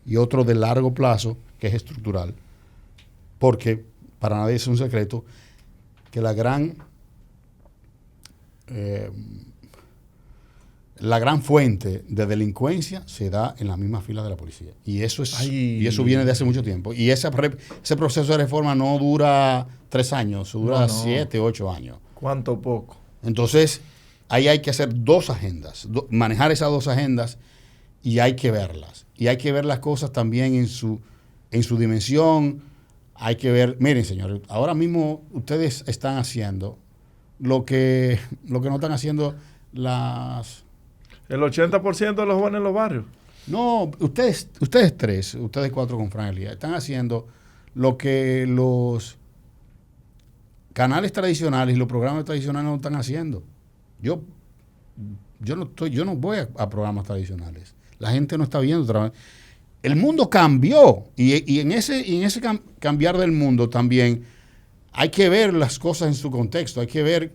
y otro de largo plazo, que es estructural. Porque para nadie es un secreto que la gran fuente de delincuencia se da en las mismas filas de la policía. Y eso viene de hace mucho tiempo. Y ese proceso de reforma no dura 3 años, dura No. 7, 8 años. ¿Cuánto poco? Entonces, ahí hay que hacer 2 agendas, manejar esas 2 agendas, y hay que verlas. Y hay que ver las cosas también en su dimensión. Hay que ver, miren señores, ahora mismo ustedes están haciendo lo que no están haciendo las... El 80% de los jóvenes en los barrios. No, ustedes 3, ustedes 4 con Fran Elías, están haciendo lo que los canales tradicionales y los programas tradicionales no están haciendo. Yo yo no voy a programas tradicionales. La gente no está viendo. El mundo cambió y en ese cambiar del mundo también hay que ver las cosas en su contexto. Hay que ver,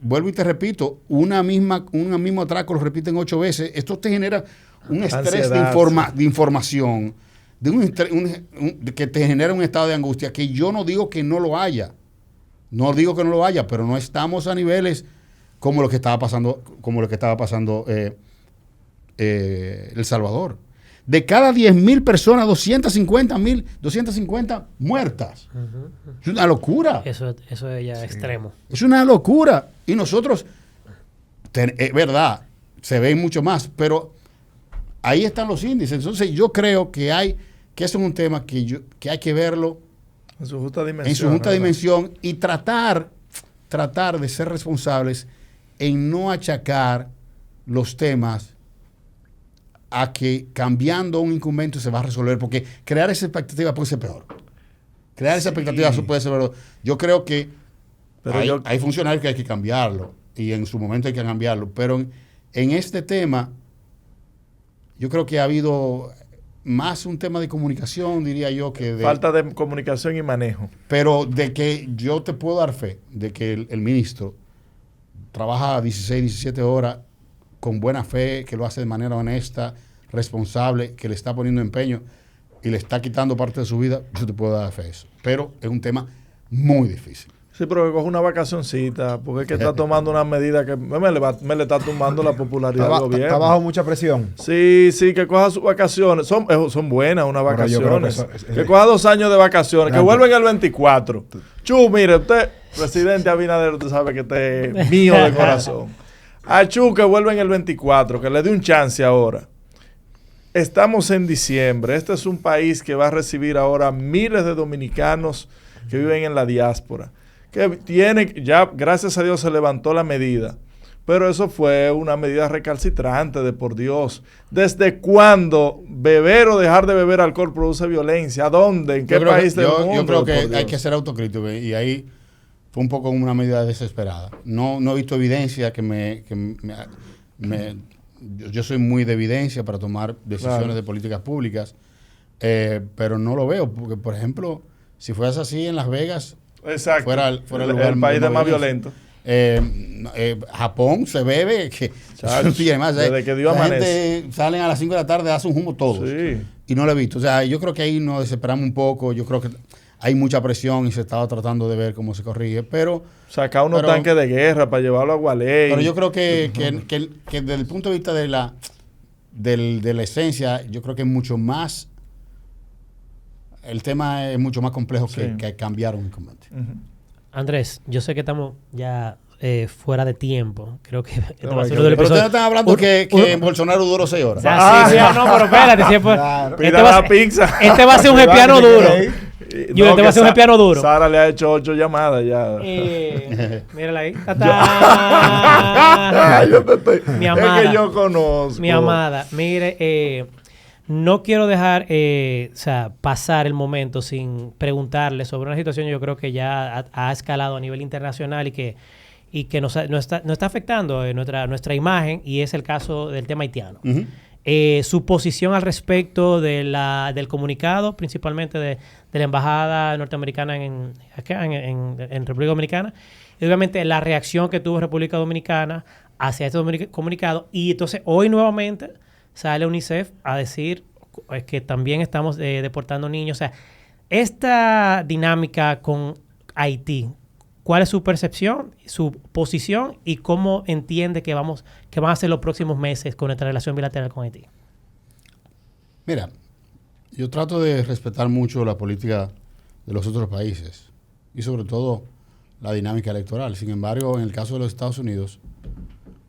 vuelvo y te repito, un mismo atraco lo repiten 8 veces. Esto te genera un estrés de información, que te genera un estado de angustia que yo no digo que no lo haya. No digo que no lo haya, pero no estamos a niveles como lo que estaba pasando, El Salvador. De cada 10,000 personas, 250 muertas. Es una locura. Eso es ya extremo. Es una locura. Y nosotros, es verdad, se ven mucho más, pero ahí están los índices. Entonces yo creo que eso es un tema que hay que verlo en su justa dimensión, y tratar de ser responsables en no achacar los temas a que cambiando un incumbente se va a resolver, porque crear esa expectativa puede ser peor. Esa expectativa puede ser peor. Yo creo que hay funcionarios que hay que cambiarlo, y en su momento hay que cambiarlo, pero en este tema yo creo que ha habido más un tema de comunicación, diría yo, que de... Falta de comunicación y manejo. Pero de que yo te puedo dar fe de que el ministro trabaja 16, 17 horas con buena fe, que lo hace de manera honesta, responsable, que le está poniendo empeño y le está quitando parte de su vida, yo te puedo dar fe de eso. Pero es un tema muy difícil. Sí, pero que coge una vacacioncita, porque es que está tomando una medida que me le está tumbando la popularidad del gobierno. Está bajo mucha presión. Sí, que coja sus vacaciones. Son buenas unas vacaciones. Que coja 2 años de vacaciones, que vuelven el 24. Mire, usted, presidente Abinader, usted sabe que usted es mío de corazón. A que vuelven el 24, que le dé un chance ahora. Estamos en diciembre. Este es un país que va a recibir ahora miles de dominicanos que viven en la diáspora. Que ya gracias a Dios se levantó la medida, pero eso fue una medida recalcitrante de por Dios. ¿Desde cuándo beber o dejar de beber alcohol produce violencia? ¿A dónde? ¿En qué país del mundo? Yo creo que hay que ser autocrítico, y ahí fue un poco una medida desesperada. No he visto evidencia yo soy muy de evidencia para tomar decisiones de políticas públicas, pero no lo veo, porque por ejemplo, si fuese así en Las Vegas, exacto, fuera el país más violento. Japón se bebe desde que dio amanece. Gente salen a las 5 de la tarde, hacen un humo todos, y no lo he visto. O sea, yo creo que ahí nos desesperamos un poco. Yo creo que hay mucha presión y se estaba tratando de ver cómo se corrige, pero sacar unos tanques de guerra para llevarlo a Gualey. Pero yo creo que desde el punto de vista de la esencia, yo creo que es mucho más. El tema es mucho más complejo que cambiar un incumbente. Andrés, yo sé que estamos ya fuera de tiempo. Creo que este va a ser uno del episodio. Pero ustedes están hablando que Bolsonaro duró 6 horas. Sí, no, pero espérate. Pizza. Este va a ser un gepiano duro. Este va a ser un gepiano duro. Sara le ha hecho 8 llamadas ya. Mírala ahí. Mi amada. Es que yo conozco. Mi amada. Mire, no quiero dejar pasar el momento sin preguntarle sobre una situación yo creo que ya ha escalado a nivel internacional y que nos está afectando nuestra imagen, y es el caso del tema haitiano. Uh-huh. Su posición al respecto del comunicado, principalmente de la embajada norteamericana en República Dominicana, y obviamente la reacción que tuvo República Dominicana hacia este comunicado, y entonces hoy nuevamente sale UNICEF a decir que también estamos deportando niños. O sea, esta dinámica con Haití, ¿cuál es su percepción, su posición y cómo entiende que van a ser los próximos meses con nuestra relación bilateral con Haití? Mira, yo trato de respetar mucho la política de los otros países y sobre todo la dinámica electoral. Sin embargo, en el caso de los Estados Unidos,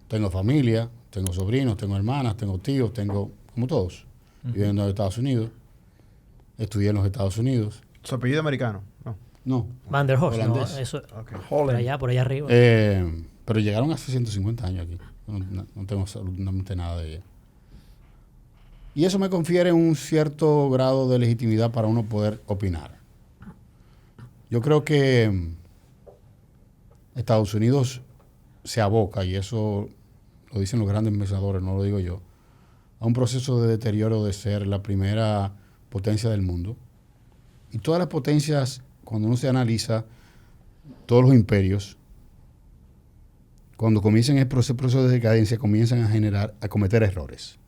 tengo familia, tengo sobrinos, tengo hermanas, tengo tíos, tengo como todos, viviendo en los Estados Unidos. Estudié en los Estados Unidos. ¿Su apellido americano? No. Van der Horst, holandés. ¿no? Eso, Okay. por allá arriba. Pero llegaron hace 150 años aquí. No tengo absolutamente nada de ella. Y eso me confiere un cierto grado de legitimidad para uno poder opinar. Yo creo que Estados Unidos se aboca, y eso lo dicen los grandes pensadores, no lo digo yo, a un proceso de deterioro de ser la primera potencia del mundo. Y todas las potencias, cuando uno se analiza, todos los imperios, cuando comienzan el proceso de decadencia, comienzan a cometer errores.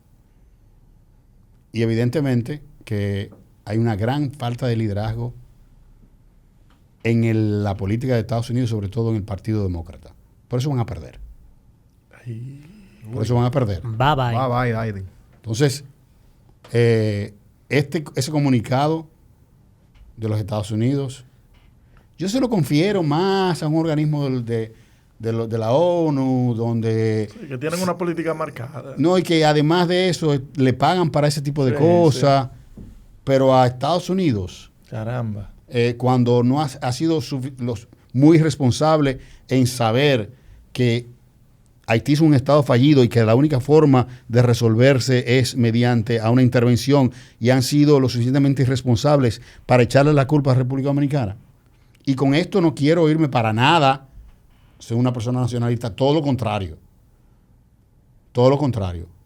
Y evidentemente que hay una gran falta de liderazgo en la política de Estados Unidos, sobre todo en el Partido Demócrata. Por eso van a perder. Por eso van a perder. Bye bye. Bye bye, Biden. Entonces, ese comunicado de los Estados Unidos, yo se lo confiero más a un organismo de la ONU, donde... Sí, que tienen una política marcada. No, y que además de eso le pagan para ese tipo de cosas, pero a Estados Unidos... Caramba. Cuando no ha sido muy responsable en saber que Haití es un estado fallido y que la única forma de resolverse es mediante a una intervención, y han sido lo suficientemente irresponsables para echarle la culpa a la República Dominicana. Y con esto no quiero irme para nada, soy una persona nacionalista, todo lo contrario,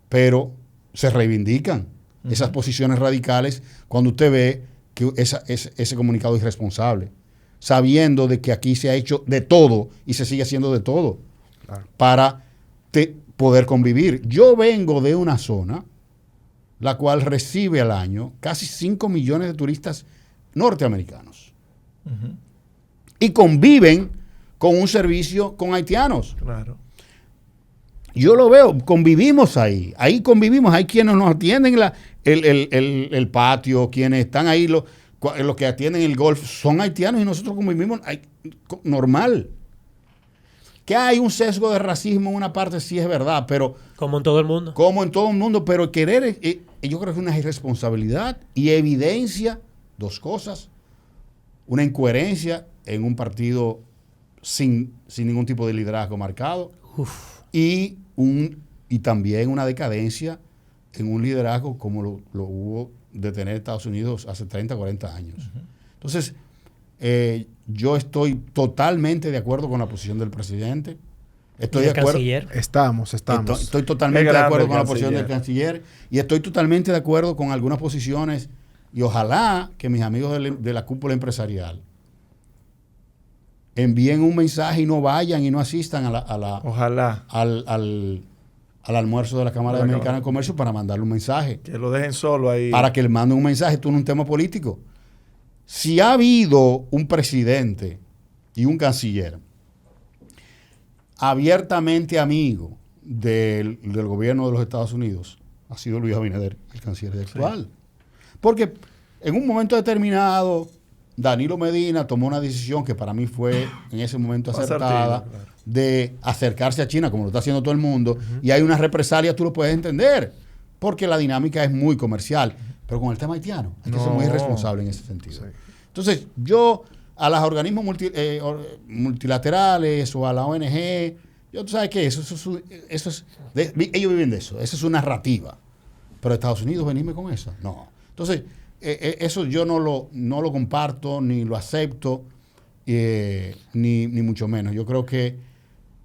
pero se reivindican esas posiciones radicales cuando usted ve que ese comunicado es irresponsable, sabiendo de que aquí se ha hecho de todo y se sigue haciendo de todo para poder convivir. Yo vengo de una zona la cual recibe al año casi 5 millones de turistas norteamericanos y conviven con un servicio con haitianos. Claro. Yo lo veo, convivimos ahí convivimos, hay quienes nos atienden el patio, quienes están ahí, los que atienden el golf, son haitianos y nosotros convivimos normal. Que hay un sesgo de racismo en una parte, sí es verdad, pero... Como en todo el mundo. Como en todo el mundo, pero querer, yo creo que es una irresponsabilidad y evidencia dos cosas. Una incoherencia en un partido sin ningún tipo de liderazgo marcado. Y también una decadencia en un liderazgo como lo hubo de tener Estados Unidos hace 30, 40 años. Entonces, yo estoy totalmente de acuerdo con la posición del presidente. Estoy de acuerdo. Canciller. Estamos. Estoy totalmente de acuerdo con la posición del canciller y estoy totalmente de acuerdo con algunas posiciones, y ojalá que mis amigos de la cúpula empresarial envíen un mensaje y no vayan y no asistan Ojalá. al almuerzo de la Cámara Americana de Comercio para mandarle un mensaje. Que lo dejen solo ahí. Para que le manden un mensaje. Esto no es un tema político. Si ha habido un presidente y un canciller abiertamente amigo del gobierno de los Estados Unidos, ha sido Luis Abinader, el canciller actual. Porque en un momento determinado, Danilo Medina tomó una decisión que para mí fue en ese momento acertada, de acercarse a China, como lo está haciendo todo el mundo, y hay unas represalias, tú lo puedes entender, porque la dinámica es muy comercial. Pero con el tema haitiano, hay que ser muy responsable en ese sentido. Sí. Entonces, yo a los organismos multilaterales o a la ONG, tú sabes que eso es ellos viven de eso, esa es su narrativa. Pero Estados Unidos, venirme con eso, no. Entonces, eso yo no lo comparto, ni lo acepto, ni mucho menos. Yo creo que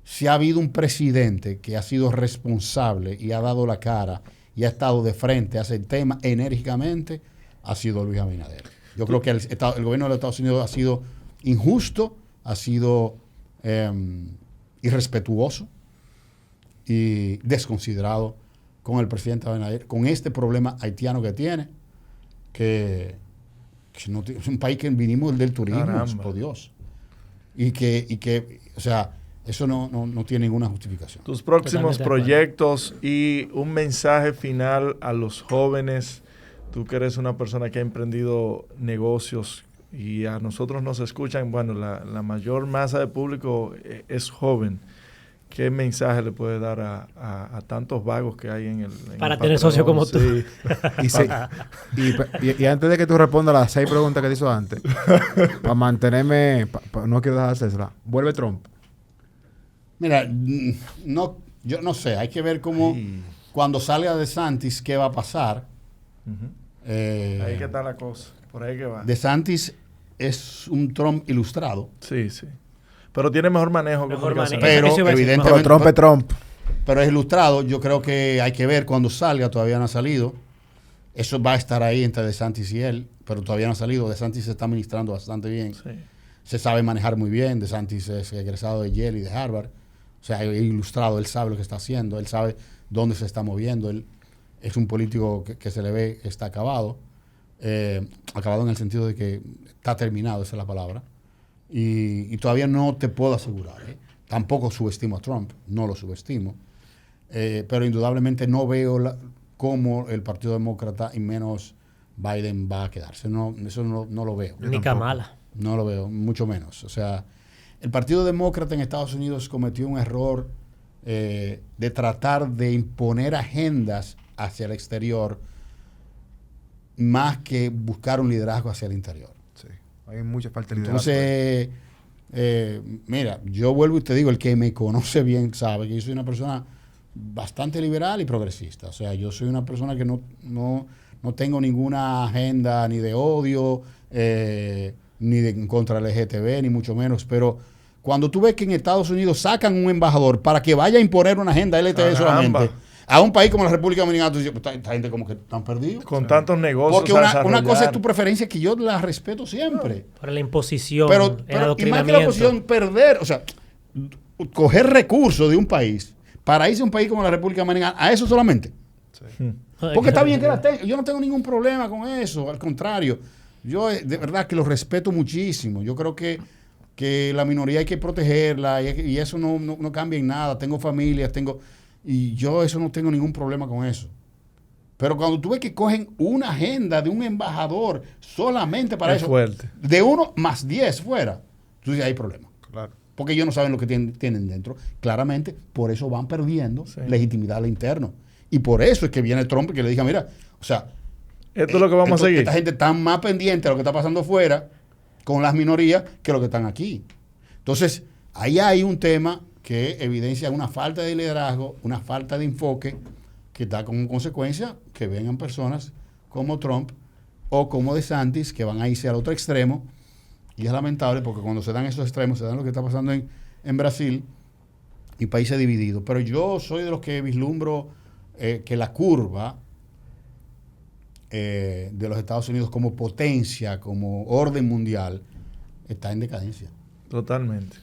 si ha habido un presidente que ha sido responsable y ha dado la cara y ha estado de frente a ese tema enérgicamente, ha sido Luis Abinader. Yo creo que el gobierno de los Estados Unidos ha sido injusto, ha sido irrespetuoso y desconsiderado con el presidente Abinader, con este problema haitiano que tiene, que no, es un país que vinimos del turismo, por Dios. Y que, o sea, eso no tiene ninguna justificación. Tus próximos proyectos y un mensaje final a los jóvenes. Tú que eres una persona que ha emprendido negocios y a nosotros nos escuchan, bueno, la mayor masa de público es joven. ¿Qué mensaje le puedes dar a tantos vagos que hay en el para tener socios como tú? Y antes de que tú respondas las 6 preguntas que te hizo antes, para mantenerme, no quiero dejar de hacerla. ¿Vuelve Trump? Mira, yo no sé, hay que ver cómo cuando salga DeSantis, qué va a pasar. Ahí que está la cosa, por ahí que va. DeSantis es un Trump ilustrado. Sí. Pero tiene mejor manejo. Pero evidentemente Trump es Trump. Pero es ilustrado. Yo creo que hay que ver cuando salga. Todavía no ha salido. Eso va a estar ahí entre DeSantis y él, pero todavía no ha salido. DeSantis se está administrando bastante bien. Sí. Se sabe manejar muy bien. DeSantis es egresado de Yale y de Harvard. O sea, es ilustrado. Él sabe lo que está haciendo. Él sabe dónde se está moviendo. Él es un político que se le ve que está acabado. Acabado en el sentido de que está terminado, esa es la palabra. Y todavía no te puedo asegurar. Tampoco subestimo a Trump. No lo subestimo. Pero indudablemente no veo cómo el Partido Demócrata y menos Biden va a quedarse. No, eso no lo veo. Ni Kamala. No lo veo, mucho menos. O sea, el Partido Demócrata en Estados Unidos cometió un error de tratar de imponer agendas hacia el exterior más que buscar un liderazgo hacia el interior. Sí, hay mucha falta de liderazgo. Entonces, mira, yo vuelvo y te digo, el que me conoce bien sabe que yo soy una persona bastante liberal y progresista. O sea, yo soy una persona que no tengo ninguna agenda ni de odio, ni de en contra del LGTB, ni mucho menos. Pero cuando tú ves que en Estados Unidos sacan un embajador para que vaya a imponer una agenda LGTB solamente a un país como la República Dominicana, tú dices, esta gente como que están perdidos. Con tantos negocios. Porque una cosa es tu preferencia, que yo la respeto siempre. Para la imposición, Pero el adoctrinamiento. y más que la oposición, perder, o sea, coger recursos de un país para irse a un país como la República Dominicana, a eso solamente. Sí. Porque está bien que las tenga. Yo no tengo ningún problema con eso. Al contrario, yo de verdad que los respeto muchísimo. Yo creo que la minoría hay que protegerla y eso no cambia en nada. Tengo familias, y yo eso no tengo ningún problema con eso. Pero cuando tú ves que cogen una agenda de un embajador solamente para Es eso, fuerte. de 1 más 10 fuera, tú dices, hay problema. Claro. Porque ellos no saben lo que tienen dentro. Claramente, por eso van perdiendo legitimidad al interno. Y por eso es que viene Trump y que le diga, mira, o sea, esto es lo que vamos a seguir. Esta gente está más pendiente de lo que está pasando fuera con las minorías que lo que están aquí. Entonces, ahí hay un tema que evidencia una falta de liderazgo, una falta de enfoque, que da como consecuencia que vengan personas como Trump o como DeSantis que van a irse al otro extremo. Y es lamentable porque cuando se dan esos extremos, se dan lo que está pasando en Brasil y países divididos. Pero yo soy de los que vislumbro que la curva de los Estados Unidos como potencia, como orden mundial, está en decadencia. Totalmente.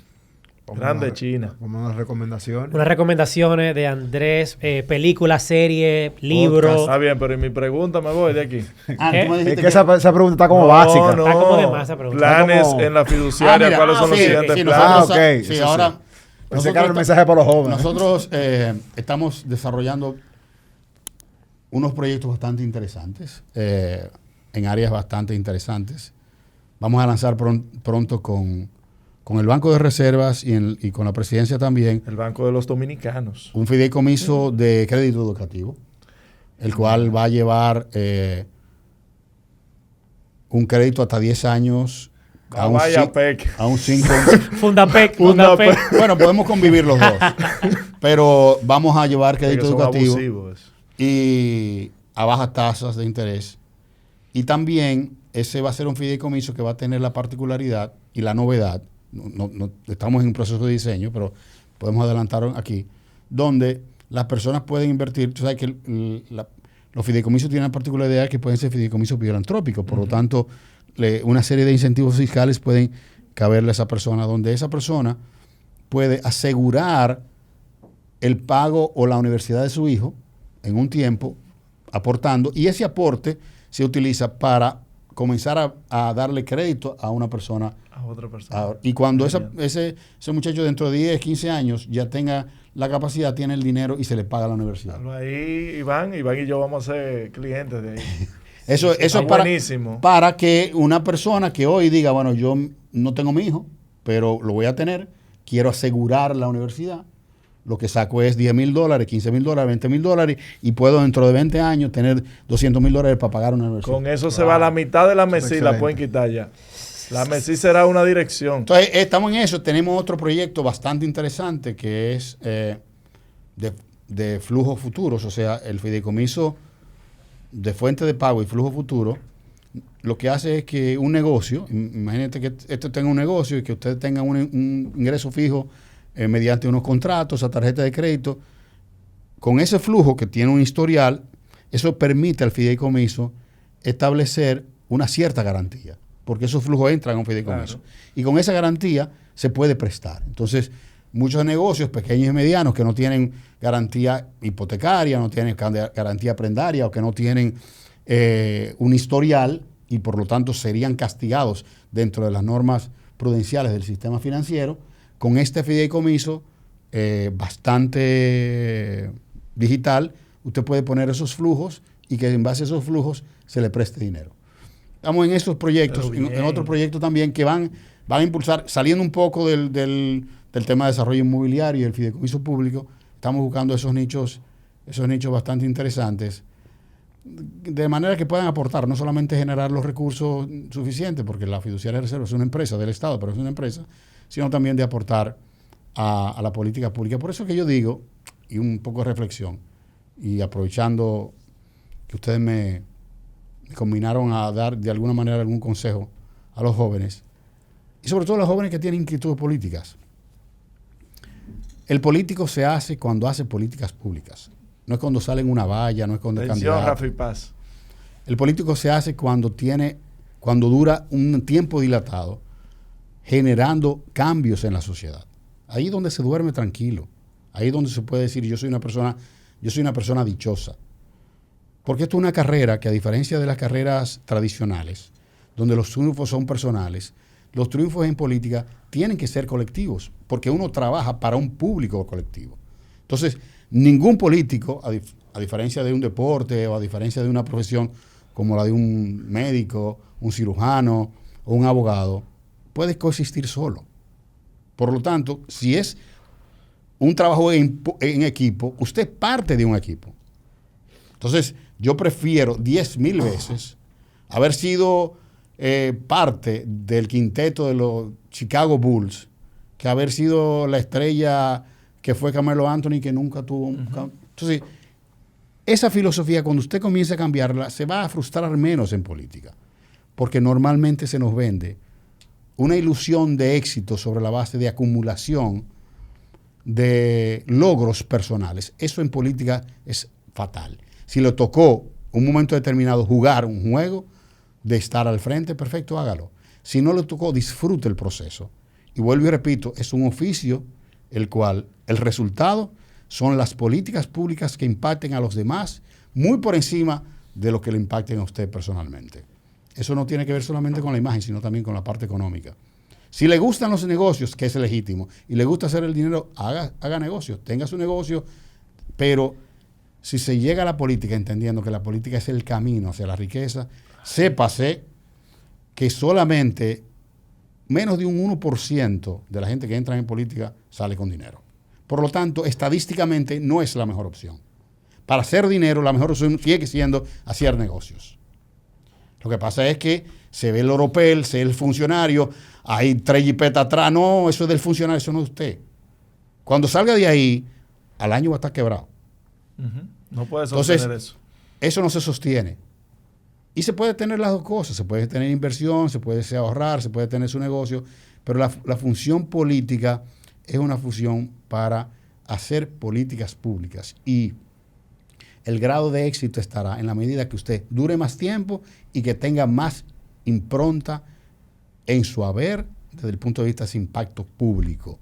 Grande China. Como unas recomendaciones. Unas recomendaciones de Andrés, película, serie, libro. Está bien, pero en mi pregunta me voy de aquí. Tú me dijiste Es que esa pregunta está como No, básica. no. Está como de más esa pregunta. Planes Está como- en la fiduciaria, mira, ¿cuáles son los sí, siguientes sí, planes? nosotros- ok, sí, eso ahora sí. Pensé que era el mensaje para los jóvenes. Nosotros estamos desarrollando unos proyectos bastante interesantes, en áreas bastante interesantes. Vamos a lanzar pronto con el Banco de Reservas y con la presidencia también El Banco de los Dominicanos. un fideicomiso de crédito educativo, el cual va a llevar un crédito hasta 10 años a un Vaya 5. Fundapec. Bueno, podemos convivir los dos. Pero vamos a llevar crédito educativo y a bajas tasas de interés. Y también ese va a ser un fideicomiso que va a tener la particularidad y la novedad. No estamos en un proceso de diseño, pero podemos adelantar aquí, donde las personas pueden invertir. Tú sabes que los fideicomisos tienen la particularidad que pueden ser fideicomisos filantrópicos, por lo tanto, una serie de incentivos fiscales pueden caberle a esa persona, donde esa persona puede asegurar el pago o la universidad de su hijo en un tiempo, aportando, y ese aporte se utiliza para comenzar a darle crédito a una persona. A otra persona. Y cuando ese muchacho dentro de 10, 15 años ya tenga la capacidad, tiene el dinero y se le paga a la universidad. Ahí, Iván y yo vamos a ser clientes de ahí. Eso es buenísimo. para que una persona que hoy diga, bueno, yo no tengo mi hijo, pero lo voy a tener, quiero asegurar la universidad, lo que saco es $10,000, $15,000, $20,000 y puedo dentro de 20 años tener $200,000 para pagar una universidad. Con eso se va la mitad de la MESI, la pueden quitar ya. La MESI será una dirección. Entonces, estamos en eso. Tenemos otro proyecto bastante interesante que es de flujos futuros, o sea, el fideicomiso de fuente de pago y flujo futuro. Lo que hace es que un negocio, imagínate que esto tenga un negocio y que usted tenga un ingreso fijo mediante unos contratos a tarjeta de crédito, con ese flujo que tiene un historial, eso permite al fideicomiso establecer una cierta garantía, porque esos flujos entran a un fideicomiso. Claro. Y con esa garantía se puede prestar. Entonces, muchos negocios pequeños y medianos que no tienen garantía hipotecaria, no tienen garantía prendaria o que no tienen un historial y por lo tanto serían castigados dentro de las normas prudenciales del sistema financiero, con este fideicomiso bastante digital, usted puede poner esos flujos y que en base a esos flujos se le preste dinero. Estamos en estos proyectos, en otros proyectos también que van a impulsar, saliendo un poco del tema de desarrollo inmobiliario y el fideicomiso público, estamos buscando esos nichos bastante interesantes, de manera que puedan aportar, no solamente generar los recursos suficientes, porque la fiduciaria de reserva es una empresa del Estado, pero es una empresa, sino también de aportar a la política pública. Por eso que yo digo, y un poco de reflexión, y aprovechando que ustedes me combinaron a dar de alguna manera algún consejo a los jóvenes, y sobre todo a los jóvenes que tienen inquietudes políticas. El político se hace cuando hace políticas públicas. No es cuando sale en una valla, no es cuando es candidato. Rafa y Paz. El político se hace cuando dura un tiempo dilatado, generando cambios en la sociedad. Ahí donde se duerme tranquilo. Ahí donde se puede decir, yo soy una persona dichosa. Porque esto es una carrera que, a diferencia de las carreras tradicionales, donde los triunfos son personales, los triunfos en política tienen que ser colectivos, porque uno trabaja para un público colectivo. Entonces, ningún político, a diferencia de un deporte o a diferencia de una profesión como la de un médico, un cirujano o un abogado, puede coexistir solo. Por lo tanto, si es un trabajo en equipo, usted es parte de un equipo. Entonces, yo prefiero 10,000 veces haber sido parte del quinteto de los Chicago Bulls que haber sido la estrella que fue Carmelo Anthony, que nunca tuvo un... Entonces, esa filosofía, cuando usted comience a cambiarla, se va a frustrar menos en política, porque normalmente se nos vende una ilusión de éxito sobre la base de acumulación de logros personales. Eso en política es fatal. Si le tocó un momento determinado jugar un juego, de estar al frente, perfecto, hágalo. Si no le tocó, disfrute el proceso. Y vuelvo y repito, es un oficio el cual el resultado son las políticas públicas que impacten a los demás muy por encima de lo que le impacten a usted personalmente. Eso no tiene que ver solamente con la imagen, sino también con la parte económica. Si le gustan los negocios, que es legítimo, y le gusta hacer el dinero, haga negocios, tenga su negocio, pero si se llega a la política entendiendo que la política es el camino hacia la riqueza, sépase que solamente menos de un 1% de la gente que entra en política sale con dinero. Por lo tanto, estadísticamente no es la mejor opción. Para hacer dinero, la mejor opción sigue siendo hacer negocios. Lo que pasa es que se ve el oropel, se ve el funcionario, hay 3 jipetas atrás. No, eso es del funcionario, eso no es usted. Cuando salga de ahí, al año va a estar quebrado. No puede sostener eso. Eso no se sostiene. Y se puede tener las dos cosas. Se puede tener inversión, se puede ahorrar, se puede tener su negocio, pero la función política es una función para hacer políticas públicas. Y el grado de éxito estará en la medida que usted dure más tiempo y que tenga más impronta en su haber desde el punto de vista de ese impacto público.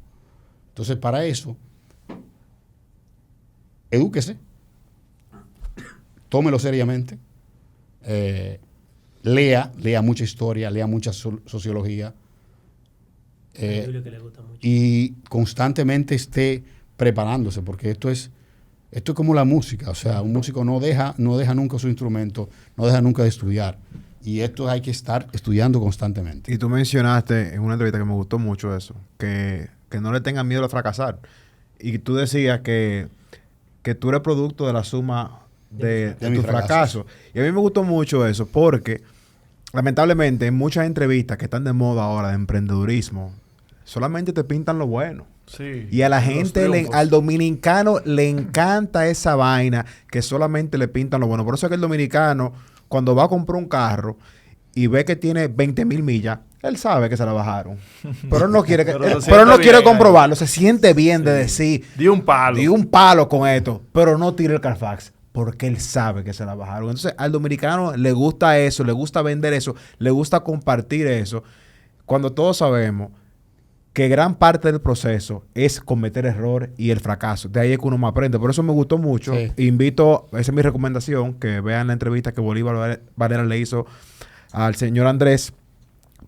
Entonces, para eso, edúquese, tómelo seriamente, lea mucha historia, lea mucha sociología, y constantemente esté preparándose, porque esto es como la música. O sea, un músico no deja nunca su instrumento, no deja nunca de estudiar, y esto hay que estar estudiando constantemente. Y tú mencionaste en una entrevista que me gustó mucho eso, que no le tengan miedo a fracasar, y tú decías que tú eres producto de la suma de tu fracaso. Y a mí me gustó mucho eso, porque lamentablemente en muchas entrevistas que están de moda ahora de emprendedurismo, solamente te pintan lo bueno. Sí, y a la gente, al dominicano le encanta esa vaina que solamente le pintan lo bueno. Por eso es que el dominicano, cuando va a comprar un carro y ve que tiene 20,000 millas, Él sabe que se la bajaron. Pero él no quiere, Pero pero lo él siente no quiere bien comprobarlo. Se siente bien de decir, Di un palo. di un palo con esto, pero no tire el Carfax. Porque él sabe que se la bajaron. Entonces, al dominicano le gusta eso, le gusta vender eso, le gusta compartir eso. Cuando todos sabemos que gran parte del proceso es cometer error y el fracaso. De ahí es que uno más aprende. Por eso me gustó mucho. Sí. Invito, esa es mi recomendación, que vean la entrevista que Bolívar Valera le hizo al señor Andrés,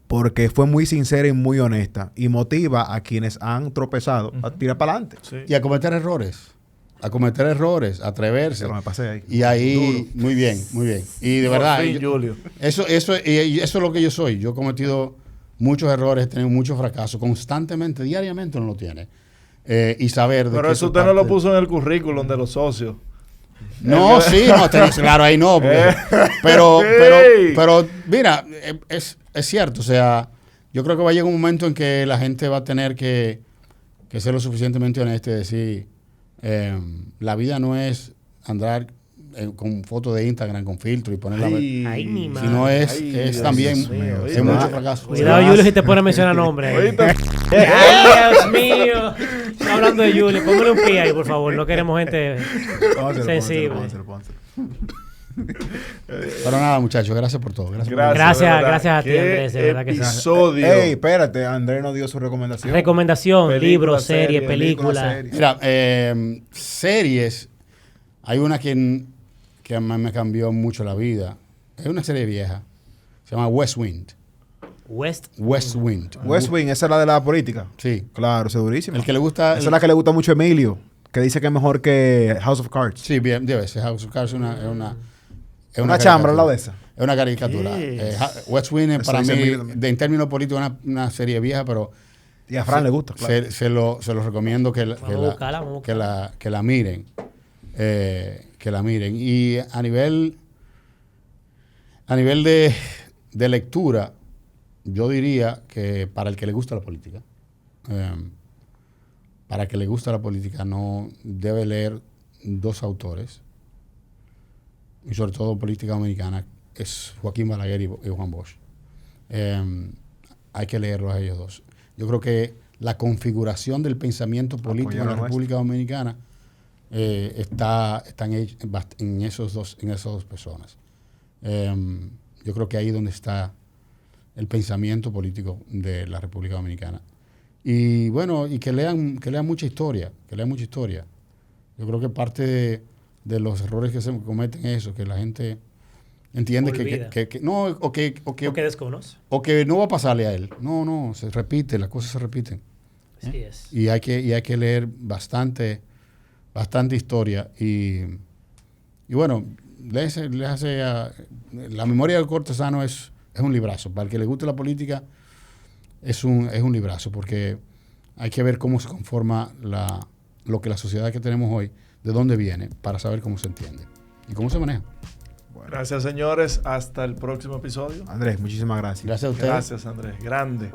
porque fue muy sincera y muy honesta y motiva a quienes han tropezado a tirar para adelante. Sí. Y a cometer errores. A cometer errores, a atreverse. Pero me pasé ahí. Y ahí, muy bien, muy bien. Y de Por verdad, fin, Julio. eso es lo que yo soy. Yo he cometido muchos errores, he tenido muchos fracasos, constantemente, diariamente uno lo tiene. Y saber de Pero que eso es usted no lo parte- puso en el currículum de los socios. No, sí, no, claro, ahí no. Pero, Ey. pero, mira, es cierto. O sea, yo creo que va a llegar un momento en que la gente va a tener que ser lo suficientemente honesta y decir, la vida no es andar con fotos de Instagram con filtro y ponerla. Ay, mi madre. Sino es Dios también mío, es oíste. mucho fracaso. Cuidado, Julio, si te pone a mencionar nombres. Oíste. Ay, Dios mío. Está hablando de Julio. Póngale un pi ahí, por favor. No queremos gente sensible. Pónselo. Pero nada, muchachos, gracias por todo. Gracias. Gracias, de verdad. gracias a ti, Qué Andrés, de verdad que sí. episodio. Ey, espérate, Andrés nos dio su recomendación. Recomendación, Película, libros, serie, serie, película. serie. Mira, series, hay una que a mí me cambió mucho la vida. Es una serie vieja. Se llama West Wind. West. West Wind. West Wing, esa es la de la política. Sí. Claro, esa es durísima. El que le gusta... Esa es la que le gusta mucho a Emilio, que dice que es mejor que House of Cards. Sí, bien, debe ser. House of Cards es una Una chambra al caricatura. lado de esa. Es una caricatura. ¿Qué? West Wind es Eso para dice mí, Emilio también. en términos políticos, una serie vieja, pero Y a Fran le gusta, claro. se lo recomiendo que Vamos a buscarla. la miren. Que la miren. Y a nivel de lectura, yo diría que para el que le gusta la política, no debe leer dos autores, y sobre todo política dominicana, es Joaquín Balaguer y Juan Bosch. Hay que leerlos a ellos dos. Yo creo que la configuración del pensamiento político en la Apoyar a República Dominicana está en esas dos personas. Yo creo que ahí es donde está el pensamiento político de la República Dominicana. Y bueno, y que lean mucha historia, Yo creo que parte de los errores que se cometen es eso, que la gente entiende Olvida. que no, o que ¿O que desconoce? o que no va a pasarle a él. No, se repite, las cosas se repiten. Así es. Y hay que leer bastante historia. Y bueno, léase La memoria del cortesano es un librazo. Para el que le guste la política, es un librazo, porque hay que ver cómo se conforma lo que la sociedad que tenemos hoy, de dónde viene, para saber cómo se entiende y cómo se maneja. Gracias, señores. Hasta el próximo episodio. Andrés, muchísimas gracias. Gracias a ustedes. Gracias, Andrés. Grande.